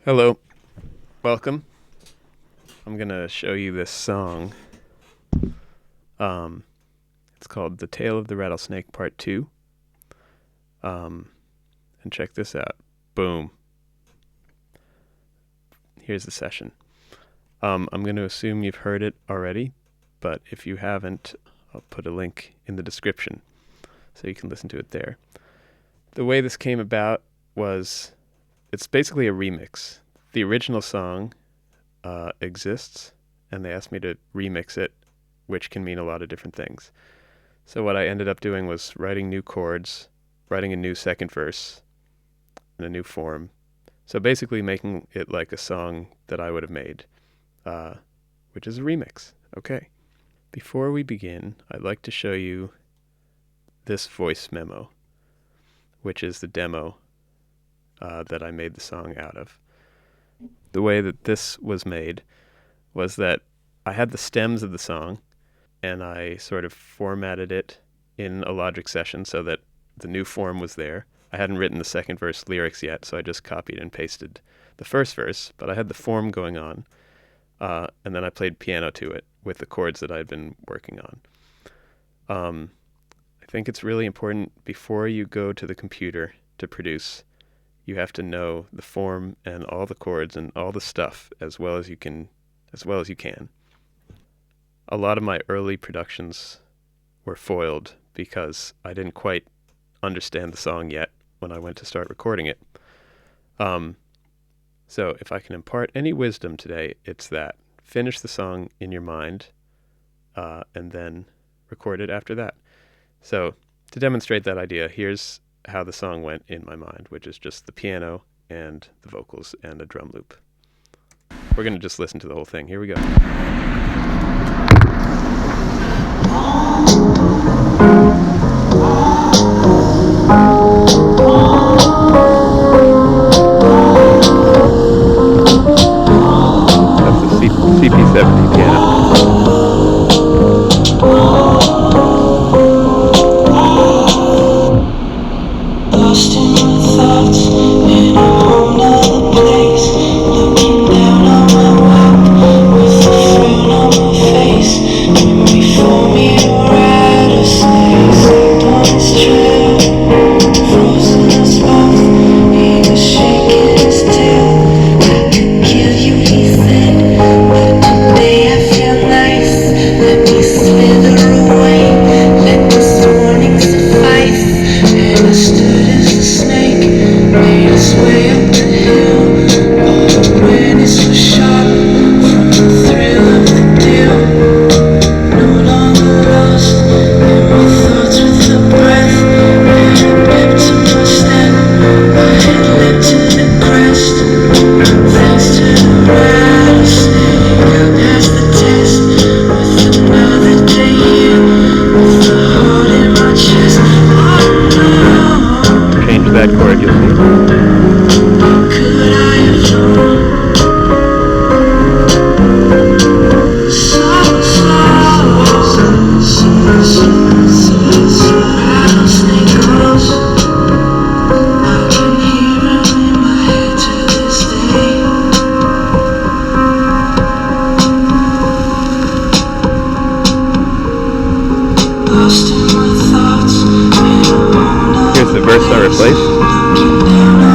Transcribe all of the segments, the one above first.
Hello, welcome. I'm gonna show you this song. It's called "The Tale of the Rattlesnake Part 2. And check this out. Boom. Here's the session. I'm gonna assume you've heard it already, but if you haven't, I'll put a link in the description so you can listen to it there. The way this came about was it's basically a remix. The original song exists, and they asked me to remix it, which can mean a lot of different things. So what I ended up doing was writing new chords, writing a new second verse, and a new form. So basically making it like a song that I would have made, which is a remix. Okay. Before we begin, I'd like to show you this voice memo, which is the demo that I made the song out of. The way that this was made was that I had the stems of the song, and I sort of formatted it in a Logic session so that the new form was there. I hadn't written the second verse lyrics yet, so I just copied and pasted the first verse, but I had the form going on, and then I played piano to it with the chords that I'd been working on. I think it's really important before you go to the computer to produce, you have to know the form and all the chords and all the stuff as well as you can. A lot of my early productions were foiled because I didn't quite understand the song yet when I went to start recording it. So if I can impart any wisdom today, it's that. Finish the song in your mind, and then record it after that. So to demonstrate that idea, here's how the song went in my mind, which is just the piano and the vocals and a drum loop. We're going to just listen to the whole thing. Here we go. That's the CP70 piano. Lost in my thoughts, in a whole nother place, looking down on my walk, with a frown on my face, and before me a rattlesnake, sucked on his trail, frozen us both, he was shaking his tail, I could kill you, he said, but today I feel nice, let me slither away, let this warning suffice, and I stood as a snake, made its way up the hill. All awareness was sharp from the thrill of the deal. No longer lost in my thoughts with the breath. Had a pep to my step. I had led to the crest. Thanks to the rattlesnake, I passed the test with another day here, with the heart in my chest. Oh no. Change that chord, you'll see. Could I have known so rattlesnake grows? I can hear him in my head to this day. Lost in my thoughts, in a whole nother Here's the verse I replaced. looking down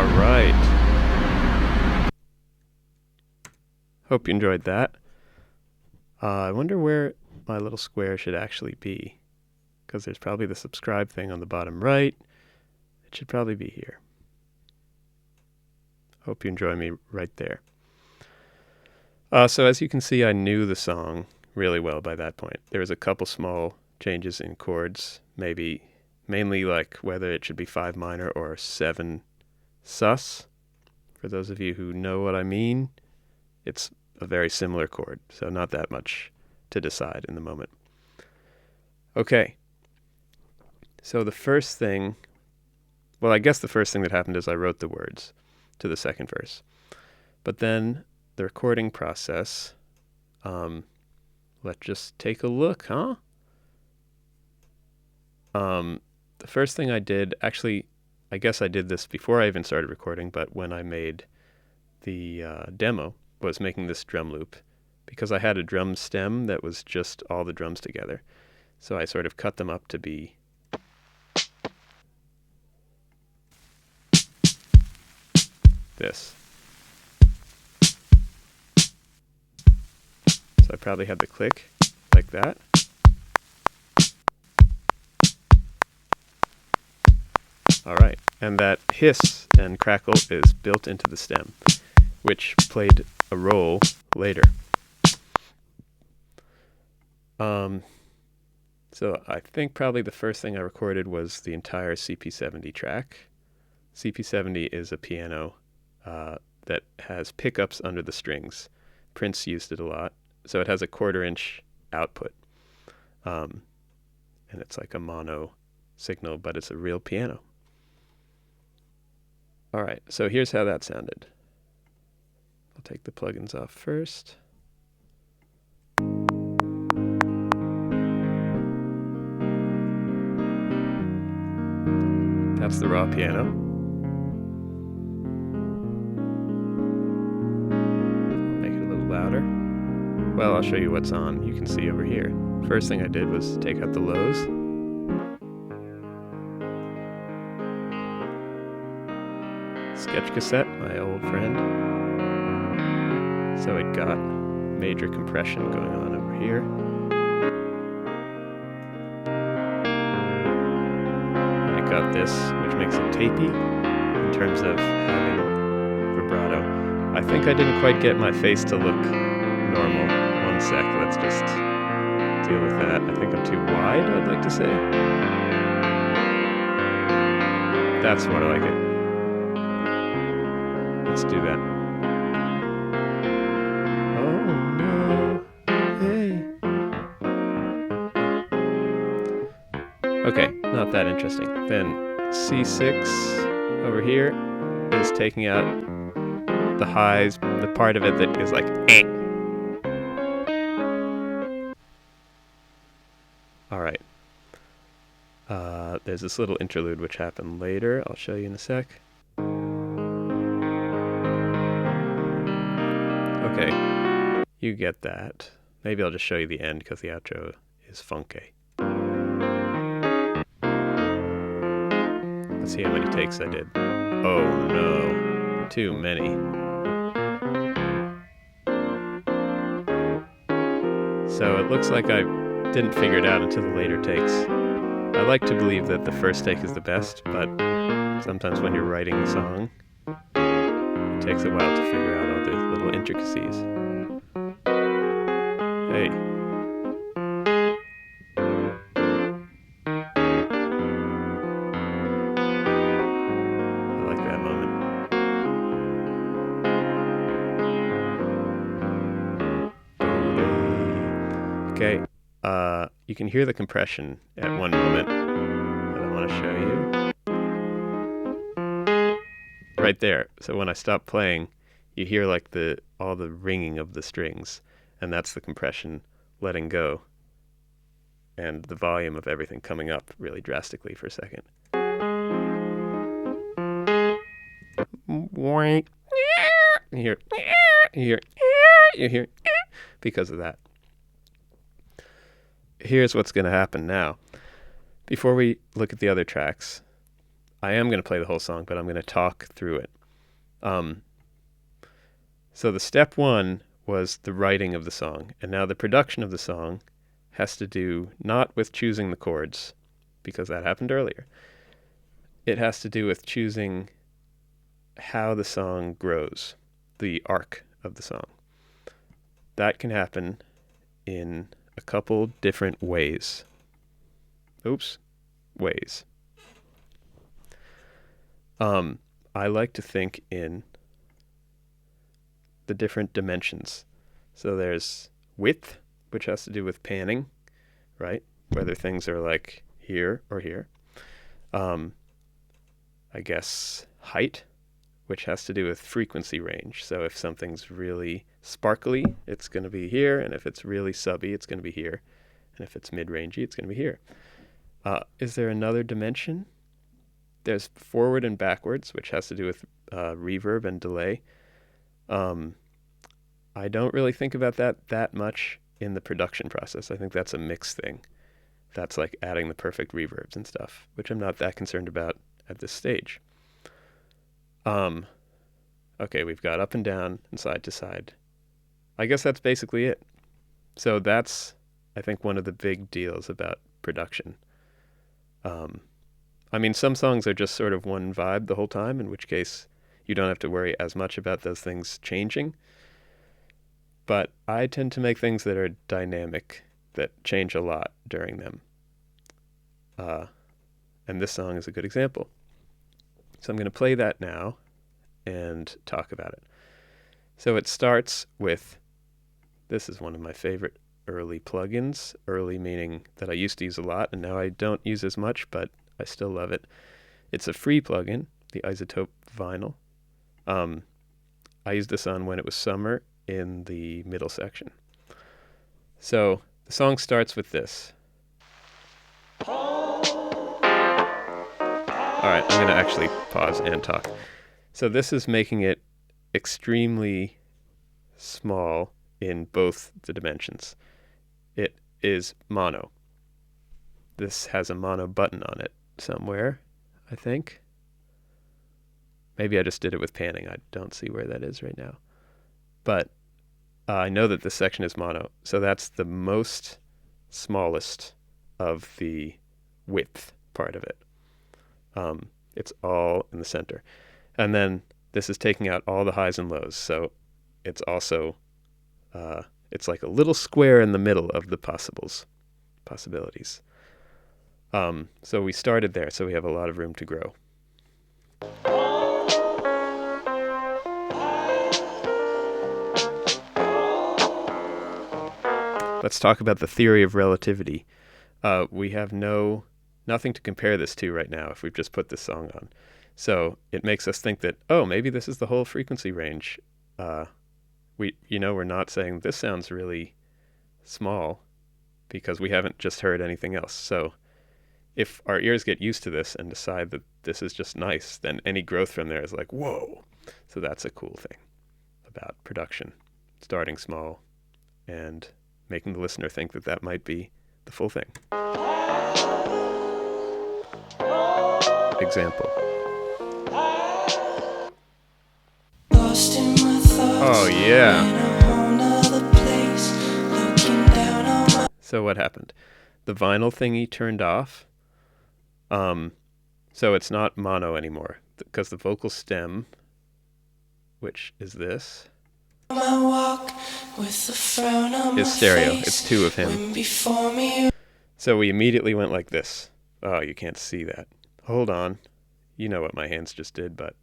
All right. Hope you enjoyed that. I wonder where my little square should actually be, because there's probably the subscribe thing on the bottom right. It should probably be here. Hope you enjoy me right there. So as you can see, I knew the song really well by that point. There was a couple small changes in chords, mainly like whether it should be 5 minor or 7 sus. For those of you who know what I mean, it's a very similar chord, so not that much to decide in the moment. Okay, so the first thing that happened is I wrote the words to the second verse. But then the recording process, let's just take a look, huh? The first thing I did, actually, I guess I did this before I even started recording, but when I made the demo, was making this drum loop, because I had a drum stem that was just all the drums together. So I sort of cut them up to be this. So I probably had the click like that. All right, and that hiss and crackle is built into the stem, which played a role later. So I think probably the first thing I recorded was the entire CP70 track. CP70 is a piano that has pickups under the strings. Prince used it a lot. So it has a 1/4 inch output. And it's like a mono signal, but it's a real piano. All right, so here's how that sounded. I'll take the plugins off first. That's the raw piano. I'll make it a little louder. Well, I'll show you what's on. You can see over here. First thing I did was take out the lows. Sketch cassette, my old friend. So it got major compression going on over here. And it got this, which makes it tapey in terms of having vibrato. I think I didn't quite get my face to look normal. One sec, let's just deal with that. I think I'm too wide, I'd like to say. That's more like it. Let's do that. Oh no. Hey. Okay, not that interesting. Then C6 over here is taking out the highs, the part of it that is like eh. Alright. There's this little interlude which happened later. I'll show you in a sec. Okay, you get that. Maybe I'll just show you the end because the outro is funky. Let's see how many takes I did. Oh no, too many. So it looks like I didn't figure it out until the later takes. I like to believe that the first take is the best, but sometimes when you're writing a song, it takes a while to figure out all the little intricacies. Hey. I like that moment. Okay, you can hear the compression at one moment that I want to show you. Right there. So when I stop playing, you hear like all the ringing of the strings, and that's the compression letting go, and the volume of everything coming up really drastically for a second. You hear because of that. Here's what's going to happen now. Before we look at the other tracks, I am going to play the whole song, but I'm going to talk through it. So the step one was the writing of the song, and now the production of the song has to do not with choosing the chords, because that happened earlier. It has to do with choosing how the song grows, the arc of the song. That can happen in a couple different ways. Ways. I like to think in the different dimensions. So there's width, which has to do with panning, right? Whether things are like here or here. I guess height, which has to do with frequency range. So if something's really sparkly, it's going to be here, and if it's really subby, it's going to be here, and if it's mid-rangey, it's going to be here. Is there another dimension? There's forward and backwards, which has to do with reverb and delay. I don't really think about that much in the production process. I think that's a mix thing. That's like adding the perfect reverbs and stuff, which I'm not that concerned about at this stage. Okay, we've got up and down and side to side. I guess that's basically it. So that's, I think, one of the big deals about production. I mean, some songs are just sort of one vibe the whole time, in which case you don't have to worry as much about those things changing. But I tend to make things that are dynamic, that change a lot during them. And this song is a good example. So I'm going to play that now and talk about it. So it starts with, this is one of my favorite early plugins, early meaning that I used to use a lot and now I don't use as much, but I still love it. It's a free plugin, the Isotope Vinyl. I used this on When It Was Summer in the middle section. So the song starts with this. All right, I'm going to actually pause and talk. So this is making it extremely small in both the dimensions. It is mono. This has a mono button on it somewhere, I think. Maybe I just did it with panning. I don't see where that is right now. But I know that this section is mono. So that's the most smallest of the width part of it. It's all in the center. And then this is taking out all the highs and lows. So it's also, it's like a little square in the middle of the possibilities. So we started there, so we have a lot of room to grow. Let's talk about the theory of relativity. We have nothing to compare this to right now if we've just put this song on. So it makes us think that, oh, maybe this is the whole frequency range. We're not saying this sounds really small because we haven't just heard anything else. So if our ears get used to this and decide that this is just nice, then any growth from there is like, whoa. So that's a cool thing about production, starting small and making the listener think that that might be the full thing. Example. Oh, yeah. So what happened? The vinyl thingy turned off. So it's not mono anymore because the vocal stem, which is this, is stereo. It's two of him. So we immediately went like this. Oh, you can't see that. Hold on. You know what my hands just did, but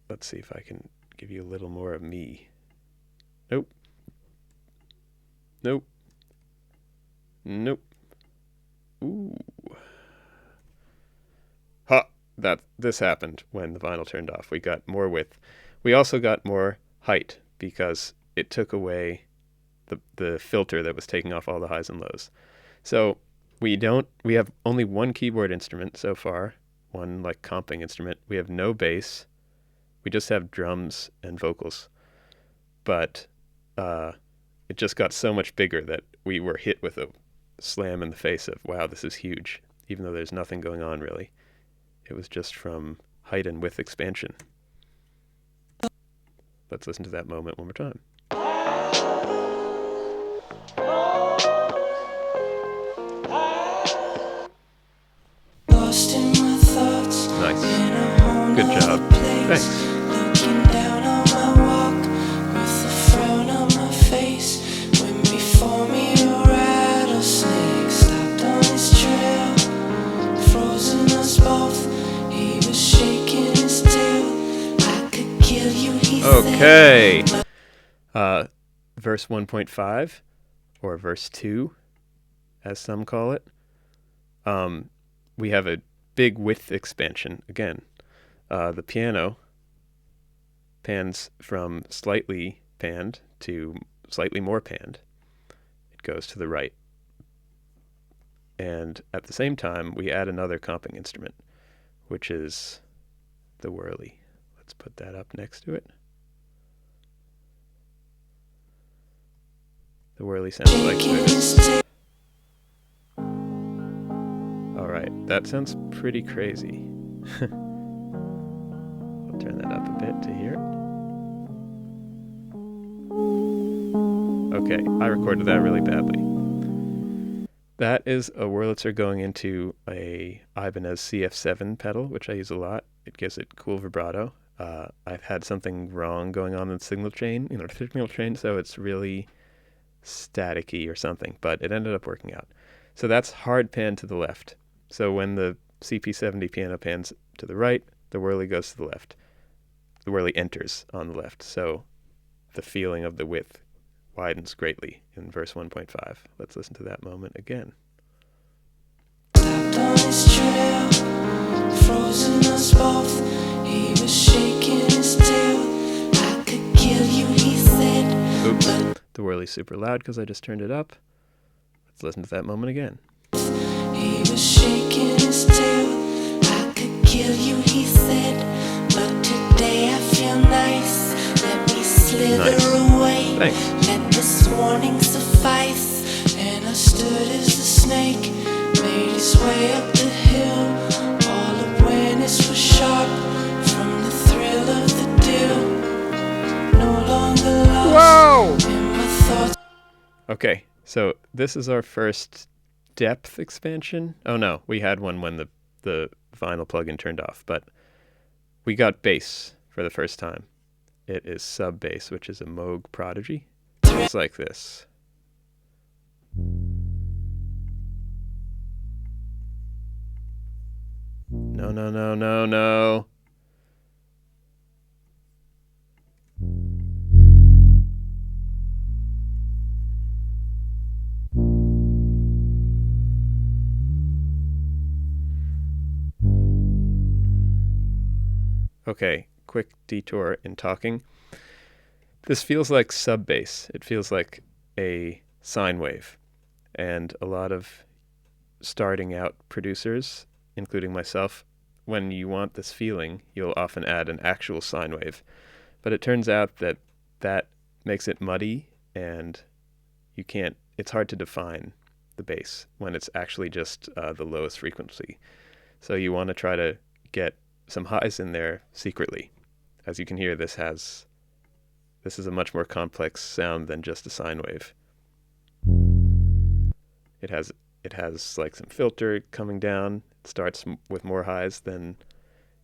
let's see if I can give you a little more of me. Nope. Nope. Nope. Ooh. Ha! This happened when the vinyl turned off. We got more width. We also got more height because it took away the filter that was taking off all the highs and lows. So we have only one keyboard instrument so far, one like comping instrument. We have no bass. We just have drums and vocals. But it just got so much bigger that we were hit with a slam in the face of, wow, this is huge, even though there's nothing going on really. It was just from height and width expansion. Let's listen to that moment one more time. Lost in my thoughts. Nice. In a whole Good job. nother place. Thanks. Looking down on my walk with a frown on my face. When before me a rattlesnake stopped on his trail, frozen us both. He was shaking his tail. I could kill you, he Okay. Verse 1.5, or verse 2, as some call it. We have a big width expansion again. The piano pans from slightly panned to slightly more panned. It goes to the right. And at the same time, we add another comping instrument, which is the whirly. Let's put that up next to it. The whirly sounds like this. Alright, that sounds pretty crazy. I'll turn that up a bit to hear it. Okay, I recorded that really badly. That is a Wurlitzer going into a Ibanez CF7 pedal, which I use a lot. It gives it cool vibrato. I've had something wrong going on in the signal chain, so it's really staticky or something, but it ended up working out. So that's hard pan to the left. So when the CP70 piano pans to the right, the whirly goes to the left. The whirly enters on the left, so the feeling of the width widens greatly in verse 1.5. Let's listen to that moment again. Stopped on his trail, frozen us both. He was shaking his tail. I could kill you, he said. Oops, the whirly's super loud because I just turned it up. Let's listen to that moment again. He was shaking his tail. I could kill you, he said. But today I feel nice. Let me slither away. Thanks. Let this warning suffice. And I stood as the snake made his way up the hill. All awareness was sharp from the thrill of the deal. No longer lost in my thoughts. Okay, so this is our first depth expansion. Oh no, we had one when the vinyl plugin turned off, but we got bass for the first time. It is sub bass, which is a Moog Prodigy. It's like this. No, no, no, no, no. Okay, quick detour in talking. This feels like sub bass. It feels like a sine wave. And a lot of starting out producers, including myself, when you want this feeling, you'll often add an actual sine wave. But it turns out that that makes it muddy, and it's hard to define the bass when it's actually just the lowest frequency. So you want to try to get some highs in there secretly. As you can hear, this is a much more complex sound than just a sine wave. It has like some filter coming down. It starts with more highs than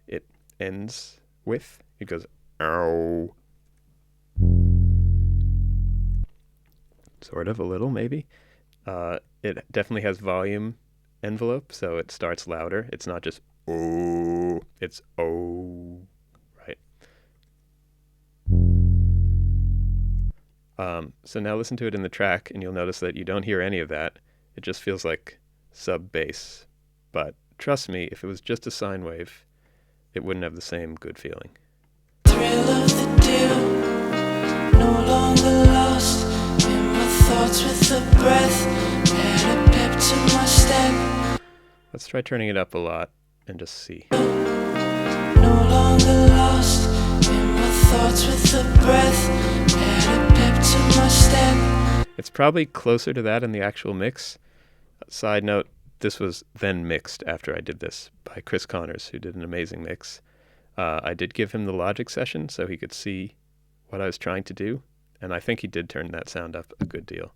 it ends with. It goes ow. Sort of, a little maybe. It definitely has volume envelope, so it starts louder. It's not just oh, it's oh, right? So now listen to it in the track, and you'll notice that you don't hear any of that. It just feels like sub bass. But trust me, if it was just a sine wave, it wouldn't have the same good feeling. Thrill of the deal, no longer lost in my thoughts with the breath, add a pep to my step. Let's try turning it up a lot and just see. No longer lost in my thoughts with the breath, add a pep to my step. It's probably closer to that in the actual mix. Side note, this was then mixed after I did this by Chris Connors, who did an amazing mix. I did give him the Logic session so he could see what I was trying to do, and I think he did turn that sound up a good deal.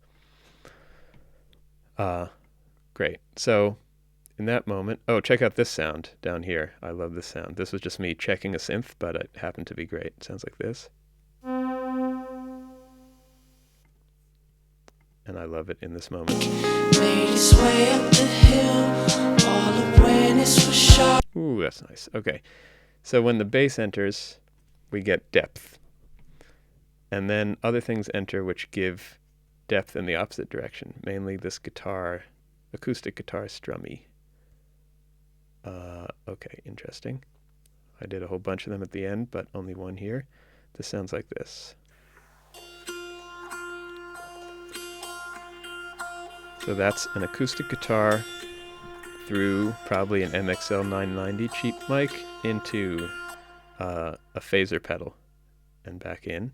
Great. So in that moment, oh, check out this sound down here. I love this sound. This was just me checking a synth, but it happened to be great. It sounds like this. And I love it in this moment. Made his way up the hill, all awareness was sharp. Ooh, that's nice. Okay. So when the bass enters, we get depth. And then other things enter which give depth in the opposite direction, mainly this guitar, acoustic guitar strummy. Okay, interesting. I did a whole bunch of them at the end, but only one here. This sounds like this. So that's an acoustic guitar through probably an MXL 990 cheap mic into a phaser pedal and back in.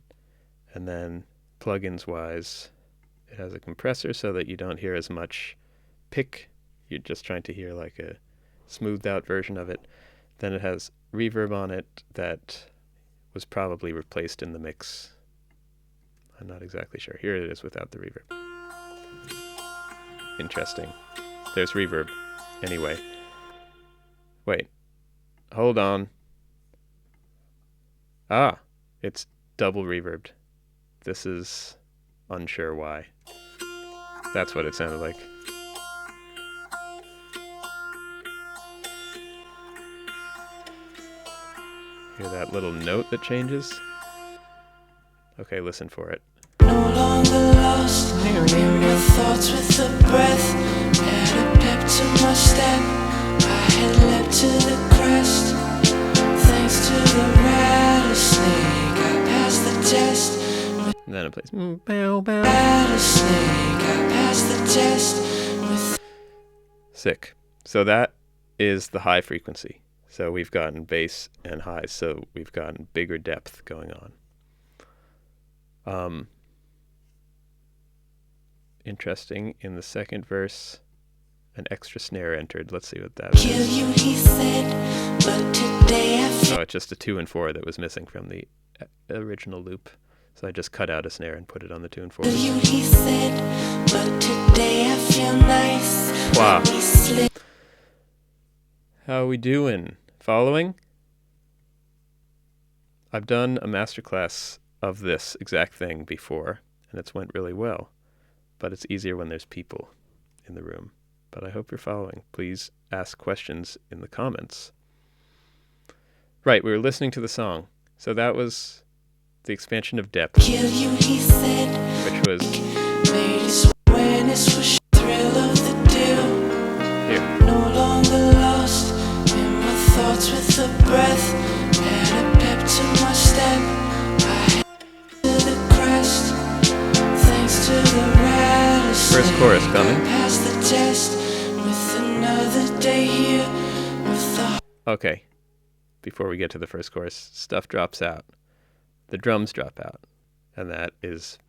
And then plugins wise, it has a compressor so that you don't hear as much pick. You're just trying to hear like a smoothed out version of it. Then it has reverb on it that was probably replaced in the mix. I'm not exactly sure. Here it is without the reverb. Interesting. There's reverb. Anyway. Wait. Hold on. Ah, it's double reverbed. This is unsure why. That's what it sounded like. Hear that little note that changes? Okay, listen for it. No longer lost in my thoughts with the breath. Add a pep to my step. I had leapt to the crest. Thanks to the rattlesnake, I passed the test. And then it plays. Bow, bow. Rattlesnake, I passed the test. With Sick. So that is the high frequency. So we've gotten bass and highs, so we've gotten bigger depth going on. Interesting, in the second verse, an extra snare entered. Let's see what that kill is. you, he said, but today I feel Oh, it's just a 2 and 4 that was missing from the original loop. So I just cut out a snare and put it on the 2 and 4. you, he said, but today I feel nice. Wow. Let me slip. How we doing? Following? I've done a masterclass of this exact thing before, and it's went really well. But it's easier when there's people in the room. But I hope you're following. Please ask questions in the comments. Right, we were listening to the song. So that was the expansion of depth, Kill you, he said. which was Made his awareness was thrill of the deal. here. No longer lost in my thoughts with the breath. Add a pep to my step. I head to the crest. Thanks to the rattlesnake. First chorus coming. I passed the test with another day here with the Okay, before we get to the first chorus, stuff drops out. The drums drop out, and that is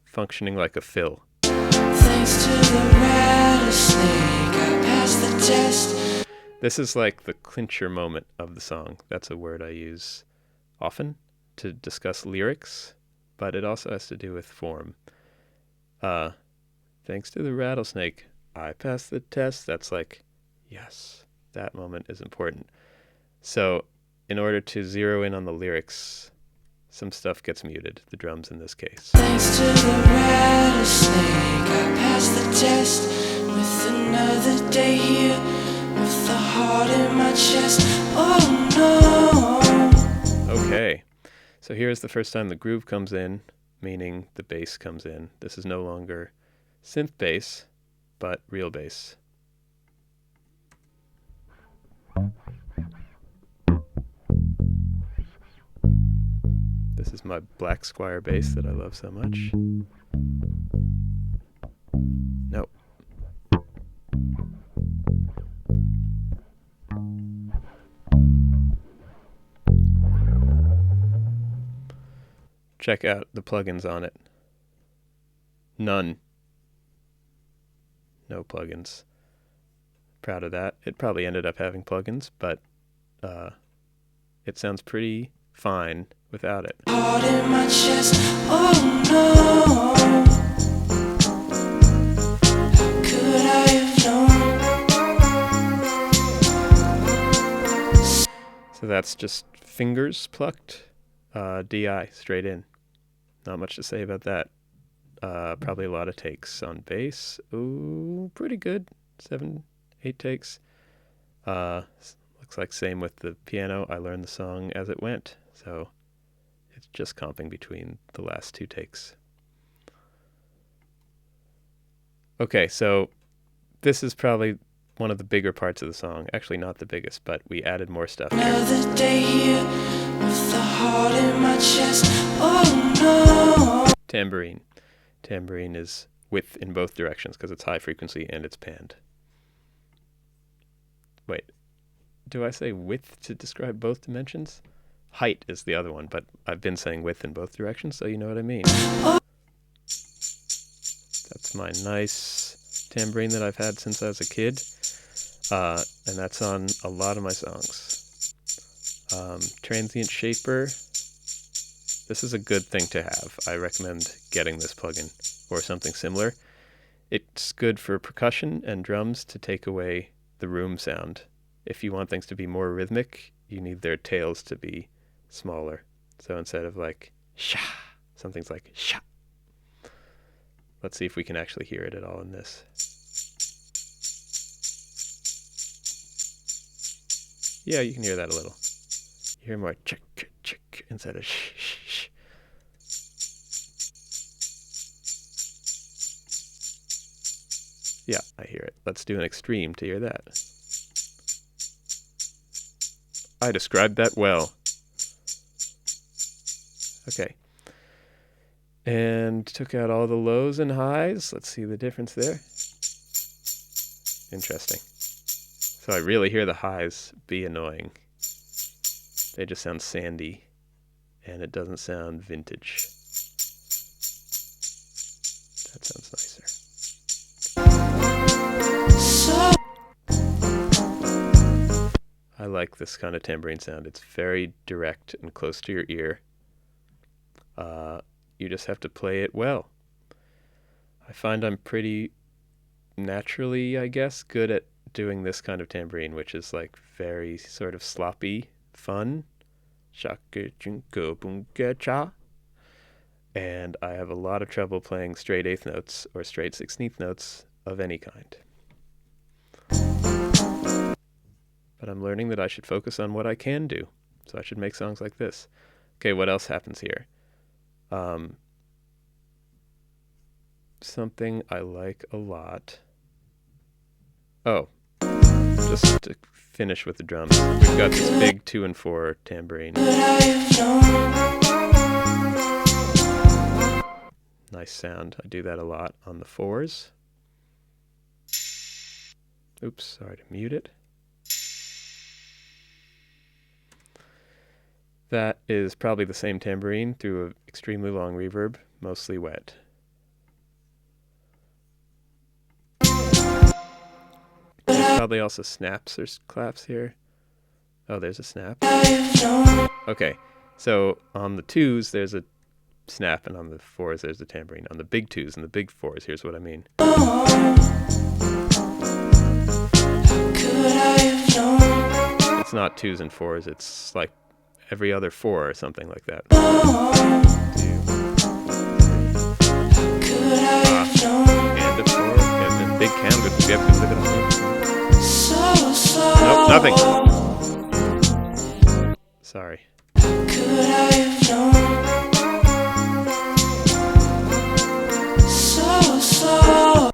functioning like a fill. thanks to the rattlesnake. I passed the test. This is like the clincher moment of the song. That's a word I use often to discuss lyrics, but it also has to do with form. Thanks to the rattlesnake, I passed the test. That's like, yes, that moment is important. So in order to zero in on the lyrics, some stuff gets muted, the drums in this case. Thanks to the rattlesnake, I passed the test with another day here with the heart in my chest. Oh no. Okay, so here's the first time the groove comes in, meaning the bass comes in. This is no longer synth bass, but real bass. This is my Black Squire bass that I love so much. Nope. Check out the plugins on it. None. No plugins. Proud of that. It probably ended up having plugins, but it sounds pretty fine without it. Heart in my chest, oh no. Could I have known? So that's just fingers plucked, DI straight in. Not much to say about that. Probably a lot of takes on bass. Ooh, pretty good. 7, 8 takes. Looks like same with the piano. I learned the song as it went, so it's just comping between the last 2 takes. Okay, so this is probably one of the bigger parts of the song. Actually, not the biggest, but we added more stuff here. Another day here with the heart in my chest, oh no. Tambourine. Tambourine is width in both directions because it's high frequency and it's panned. Wait, do I say width to describe both dimensions? Height is the other one, but I've been saying width in both directions, so you know what I mean. That's my nice tambourine that I've had since I was a kid, and that's on a lot of my songs. Transient Shaper. This is a good thing to have. I recommend getting this plugin or something similar. It's good for percussion and drums to take away the room sound. If you want things to be more rhythmic, you need their tails to be smaller. So instead of like sha, something's like sha. Let's see if we can actually hear it at all in this. Yeah, you can hear that a little. You hear more chick, chick instead of shh, shh, shh. Yeah, I hear it. Let's do an extreme to hear that. I described that well. Okay. And took out all the lows and highs. Let's see the difference there. Interesting. So I really hear the highs be annoying. They just sound sandy, and it doesn't sound vintage. That sounds nicer. I like this kind of tambourine sound. It's very direct and close to your ear. You just have to play it well. I find I'm pretty naturally, I guess, good at doing this kind of tambourine, which is like very sort of sloppy fun. And I have a lot of trouble playing straight 8th notes or straight 16th notes of any kind. But I'm learning that I should focus on what I can do. So I should make songs like this. Okay, what else happens here? Something I like a lot. Oh, just to finish with the drums. We've got this big 2 and 4 tambourine. Nice sound. I do that a lot on the 4s. Oops, sorry to mute it. That is probably the same tambourine through an extremely long reverb, mostly wet. There's probably also snaps or claps here. Oh, there's a snap. Okay, so on the 2s there's a snap, and on the 4s there's a tambourine. On the big 2s and the big 4s, here's what I mean. It's not 2s and 4s, it's like every other 4 or something like that. 2, 3, and a 4, and then big canvas. Yep, look at that. Nope, nothing. Sorry.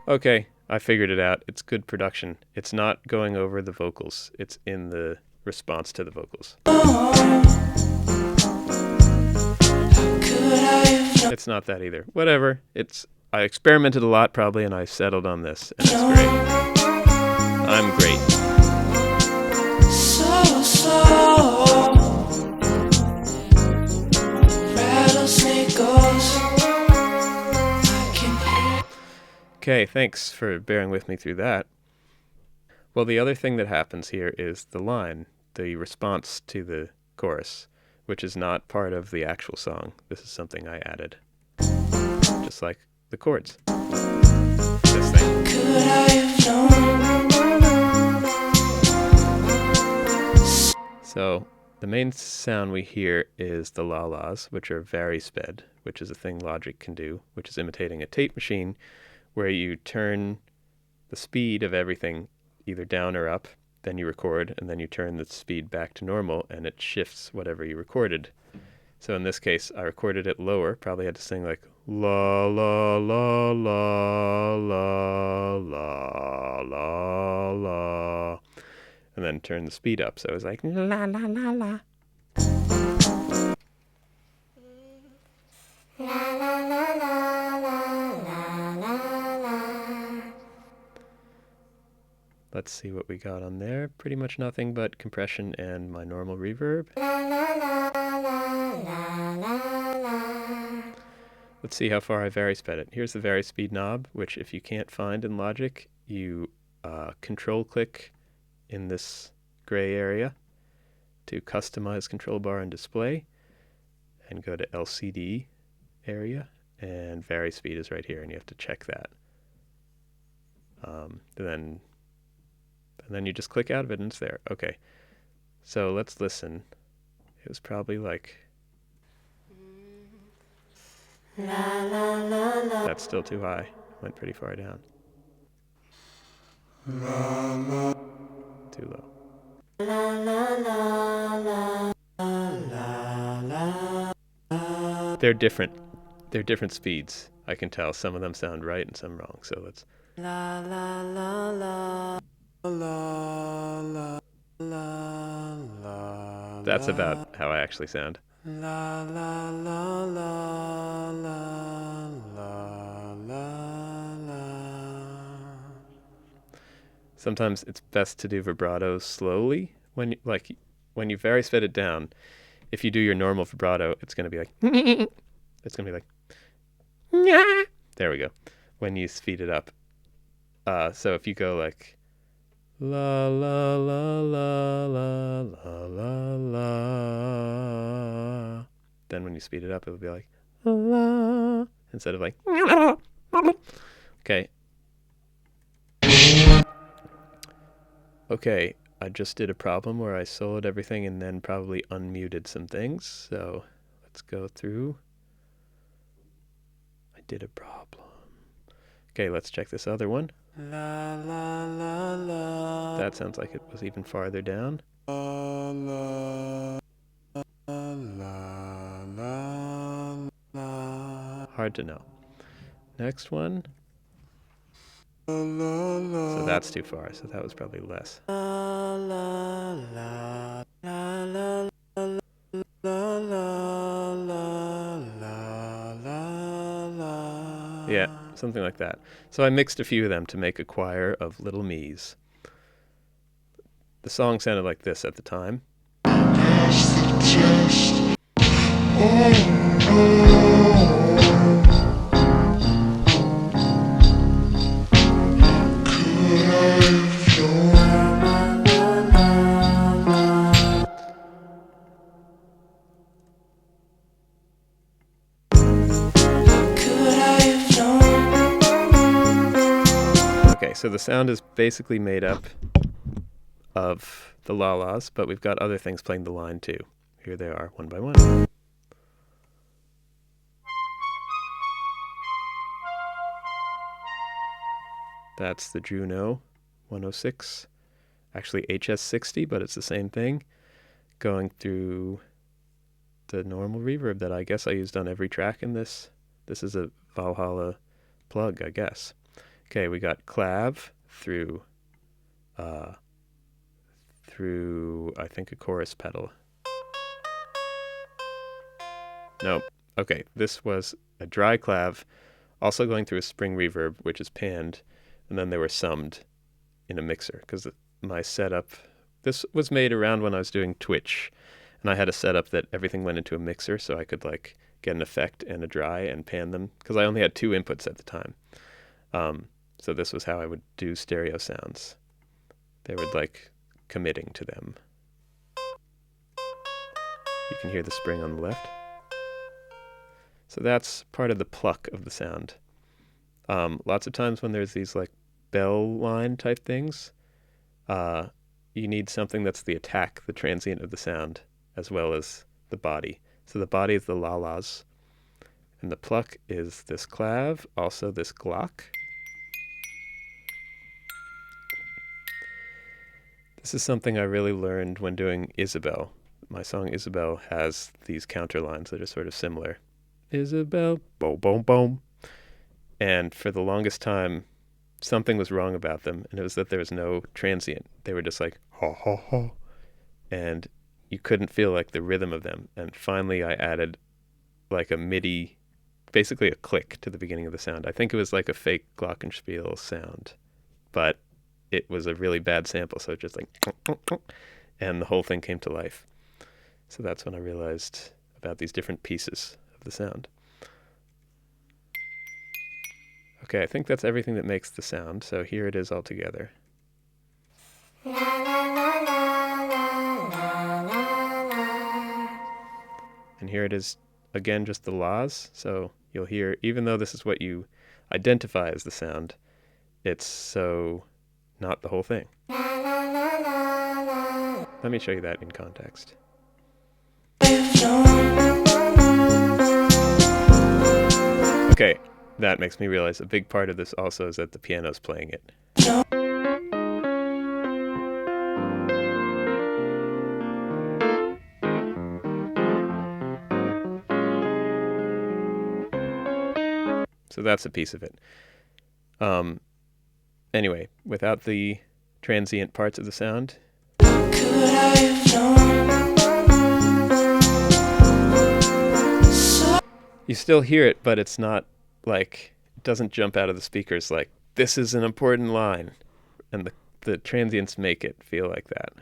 Okay, I figured it out. It's good production. It's not going over the vocals. It's in the response to the vocals. It's not that either. Whatever. I experimented a lot probably, and I settled on this, and it's great. I'm great. Rattlesnake goes. Okay, thanks for bearing with me through that. Well, the other thing that happens here is the line, the response to the chorus, which is not part of the actual song. This is something I added. Just like the chords. This thing. Could I have known? So the main sound we hear is the la-las, which are vari-sped, which is a thing Logic can do, which is imitating a tape machine where you turn the speed of everything either down or up, then you record, and then you turn the speed back to normal, and it shifts whatever you recorded. So in this case, I recorded it lower, probably had to sing like la la la la la la la la, and then turn the speed up. So it was like la la la la. Let's see what we got on there. Pretty much nothing but compression and my normal reverb. Let's see how far I vari-sped it. Here's the vari-speed knob, which if you can't find in Logic, you control click in this gray area to customize control bar and display, and go to LCD area, and vari-speed is right here, and you have to check that. And then you just click out of it and it's there. Okay, so let's listen. It was probably like... That's still too high. Went pretty far down. Too low. They're different. They're different speeds. I can tell some of them sound right and some wrong. So let's... That's about how I actually sound. Sometimes it's best to do vibrato slowly. When you vari-sped it down, if you do your normal vibrato, it's going to be like... It's going to be like... There we go. When you speed it up. So if you go like... La la la la la la la la. Then when you speed it up, it'll be like la instead of like. Okay. Okay, I just did a problem where I soloed everything and then probably unmuted some things. So let's go through. I did a problem. Okay, let's check this other one. La, la, la, la. That sounds like it was even farther down. La, la, la, la, la. Hard to know. Next one. So that's too far, so that was probably less. Yeah, something like that. So I mixed a few of them to make a choir of little me's. The song sounded like this at the time. Okay, so the sound is basically made up of the la-las, but we've got other things playing the line too. Here they are, one by one. That's the Juno 106, actually HS60, but it's the same thing, going through the normal reverb that I guess I used on every track in this. This is a Valhalla plug, I guess. Okay, we got clav through I think a chorus pedal. Nope. Okay, this was a dry clav, also going through a spring reverb, which is panned, and then they were summed in a mixer, because my setup, this was made around when I was doing Twitch, and I had a setup that everything went into a mixer, so I could like get an effect and a dry and pan them, because I only had 2 inputs at the time. So this was how I would do stereo sounds. They were like committing to them. You can hear the spring on the left. So that's part of the pluck of the sound. Lots of times when there's these like bell line type things, you need something that's the attack, the transient of the sound, as well as the body. So the body is the la-las, and the pluck is this clav, also this glock. This is something I really learned when doing Isabel. My song Isabel has these counter lines that are sort of similar. Isabel, boom, boom, boom. And for the longest time, something was wrong about them, and it was that there was no transient. They were just like, ha, ha, ha. And you couldn't feel like the rhythm of them. And finally I added like a MIDI, basically a click to the beginning of the sound. I think it was like a fake glockenspiel sound, but it was a really bad sample, so it just like, and the whole thing came to life. So that's when I realized about these different pieces of the sound. Okay, I think that's everything that makes the sound, so here it is all together. And here it is again, just the laws. So you'll hear, even though this is what you identify as the sound, it's so not the whole thing. Let me show you that in context. Okay, that makes me realize a big part of this also is that the piano's playing it. So that's a piece of it. Anyway, without the transient parts of the sound, you still hear it, but it's not like, it doesn't jump out of the speakers like, this is an important line. And the transients make it feel like that.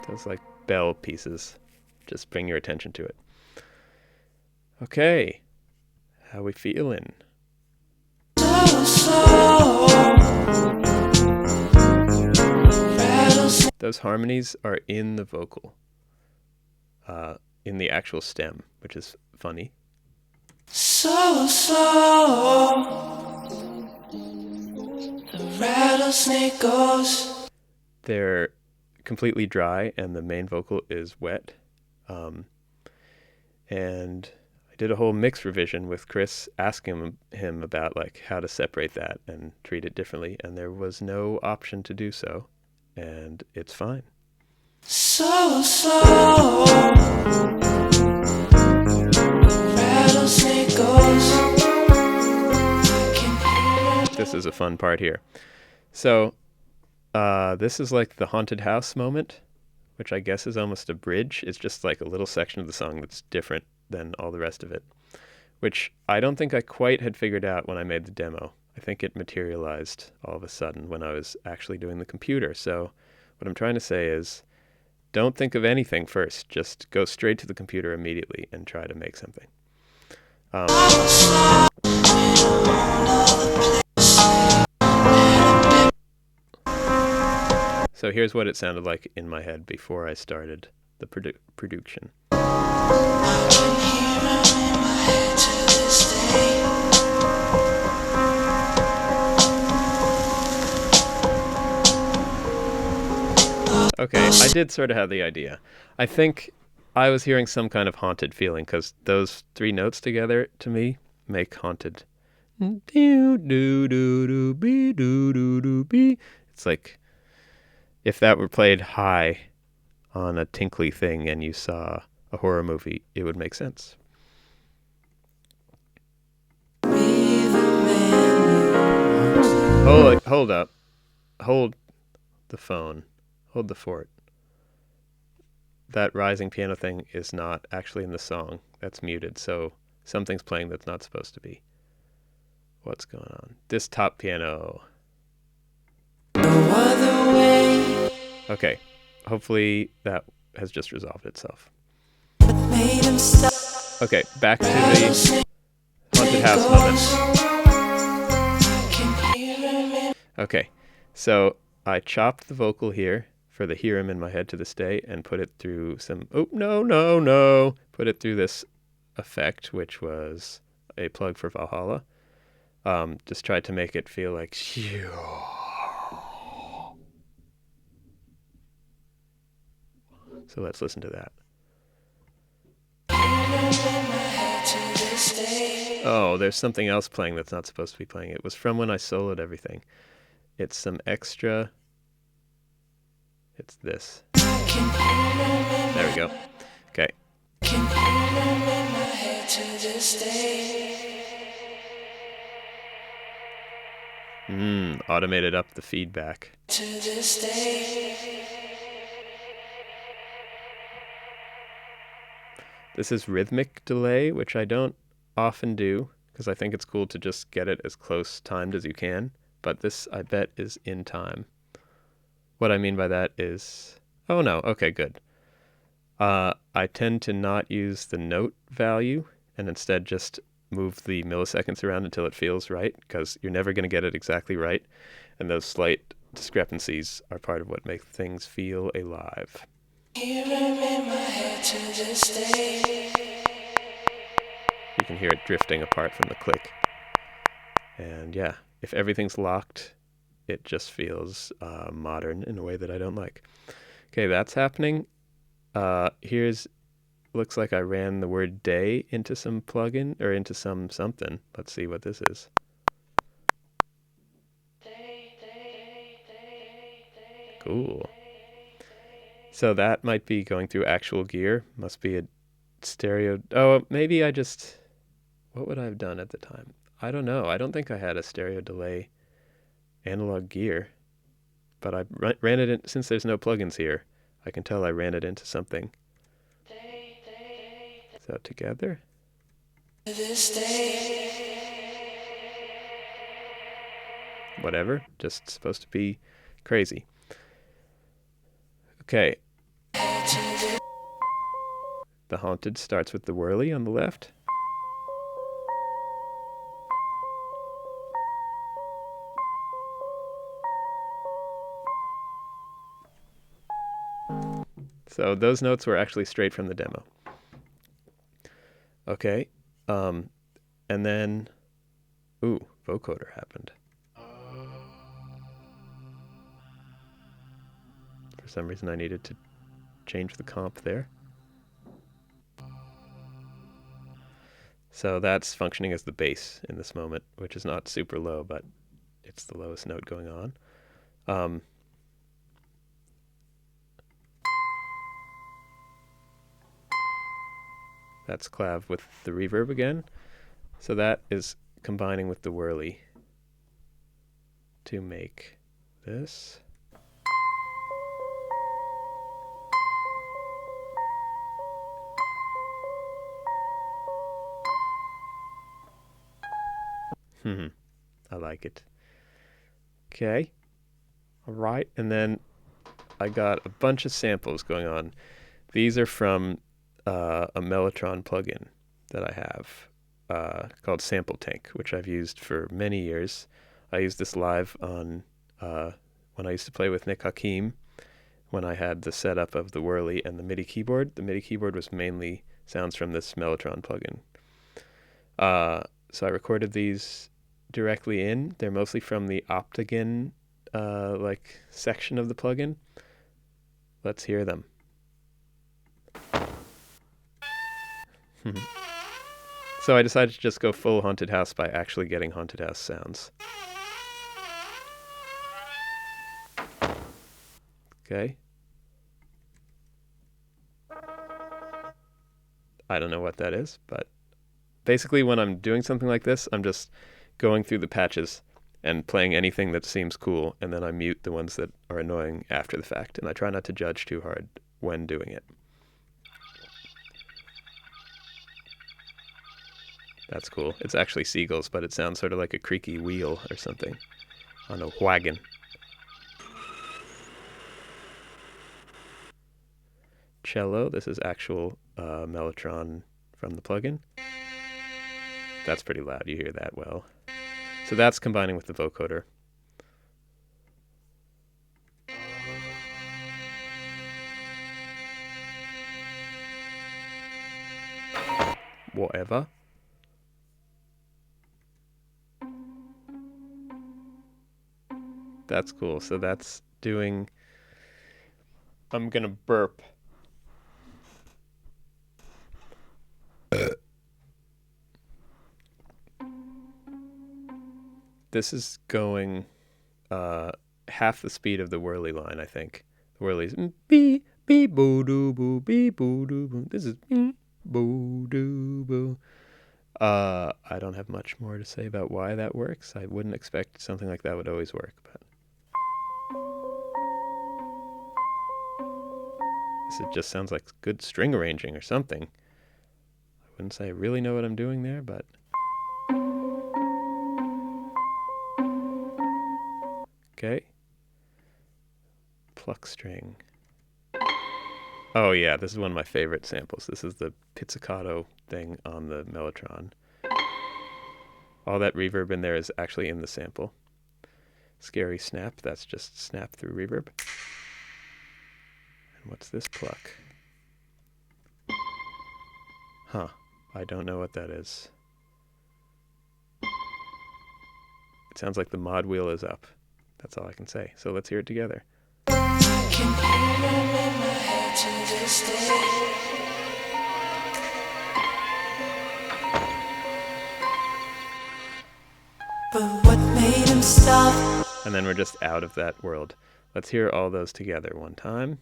Those like bell pieces just bring your attention to it. Okay, how we feeling? Those harmonies are in the vocal, in the actual stem, which is funny. So the rattlesnake goes. They're completely dry, and the main vocal is wet. And I did a whole mix revision with Chris, asking him about like how to separate that and treat it differently, and there was no option to do so, and it's fine. So rattlesnake goes. This is a fun part here. So this is like the haunted house moment, which I guess is almost a bridge. It's just like a little section of the song that's different than all the rest of it, which I don't think I quite had figured out when I made the demo. I think it materialized all of a sudden when I was actually doing the computer. So what I'm trying to say is, don't think of anything first. Just go straight to the computer immediately and try to make something. So here's what it sounded like in my head before I started the production. Okay, I did sort of have the idea. I think I was hearing some kind of haunted feeling, because those three notes together, to me, make haunted. It's like if that were played high on a tinkly thing and you saw a horror movie, it would make sense. Hold up. Hold the phone. Hold the fort. That rising piano thing is not actually in the song. That's muted, so something's playing that's not supposed to be. What's going on? This top piano. No other way. Okay, hopefully that has just resolved itself. Okay, back to the haunted house moments. Okay, so I chopped the vocal here for the hear him in my head to this day and put it through some, oh, no, put it through this effect, which was a plug for Valhalla. Just tried to make it feel like, so let's listen to that. Oh, there's something else playing that's not supposed to be playing. It was from when I soloed everything. It's some extra. It's this. There we go. Okay. Automated up the feedback. This is rhythmic delay, which I don't often do because I think it's cool to just get it as close timed as you can. But this, I bet, is in time. What I mean by that is... Oh, no. Okay, good. I tend to not use the note value and instead just move the milliseconds around until it feels right, because you're never going to get it exactly right. And those slight discrepancies are part of what make things feel alive. You can hear it drifting apart from the click. And yeah, if everything's locked, it just feels modern in a way that I don't like. Okay, that's happening. Looks like I ran the word day into some plugin or into something. Let's see what this is. Cool. So that might be going through actual gear. Must be a stereo. Oh, maybe I just... What would I have done at the time? I don't know. I don't think I had a stereo delay analog gear. But I ran it in... Since there's no plugins here, I can tell I ran it into something. So together? Whatever. Just supposed to be crazy. Okay. The haunted starts with the whirly on the left. So those notes were actually straight from the demo. Okay. And then... Ooh, vocoder happened. For some reason I needed to change the comp there. So that's functioning as the bass in this moment, which is not super low, but it's the lowest note going on. That's clav with the reverb again. So that is combining with the whirly to make this. I like it. Okay. All right. And then I got a bunch of samples going on. These are from a Mellotron plugin that I have called Sample Tank, which I've used for many years. I used this live on when I used to play with Nick Hakim, when I had the setup of the whirly and the MIDI keyboard. The MIDI keyboard was mainly sounds from this Mellotron plugin. So I recorded these directly in. They're mostly from the Optigan section of the plugin. Let's hear them. So I decided to just go full haunted house by actually getting haunted house sounds. Okay. I don't know what that is, but basically when I'm doing something like this, I'm just going through the patches and playing anything that seems cool, and then I mute the ones that are annoying after the fact, and I try not to judge too hard when doing it. That's cool. It's actually seagulls, but it sounds sort of like a creaky wheel or something on a wagon. Cello, this is actual Mellotron from the plugin. That's pretty loud. You hear that well. So that's combining with the vocoder. Whatever. That's cool. So that's doing... I'm going to burp. This is going half the speed of the whirly line, I think. The whirly's bee, bee, boo, doo, boo, bee, boo, doo, boo. This is bee, boo, doo, boo. I don't have much more to say about why that works. I wouldn't expect something like that would always work, but this just sounds like good string arranging or something. I wouldn't say I really know what I'm doing there, but okay. Pluck string. Oh yeah, this is one of my favorite samples. This is the pizzicato thing on the Mellotron. All that reverb in there is actually in the sample. Scary snap, that's just snap through reverb. And what's this pluck? Huh, I don't know what that is. It sounds like the mod wheel is up. That's all I can say. So let's hear it together. I can hear them in my head to this day. But what made him stop? And then we're just out of that world. Let's hear all those together one time.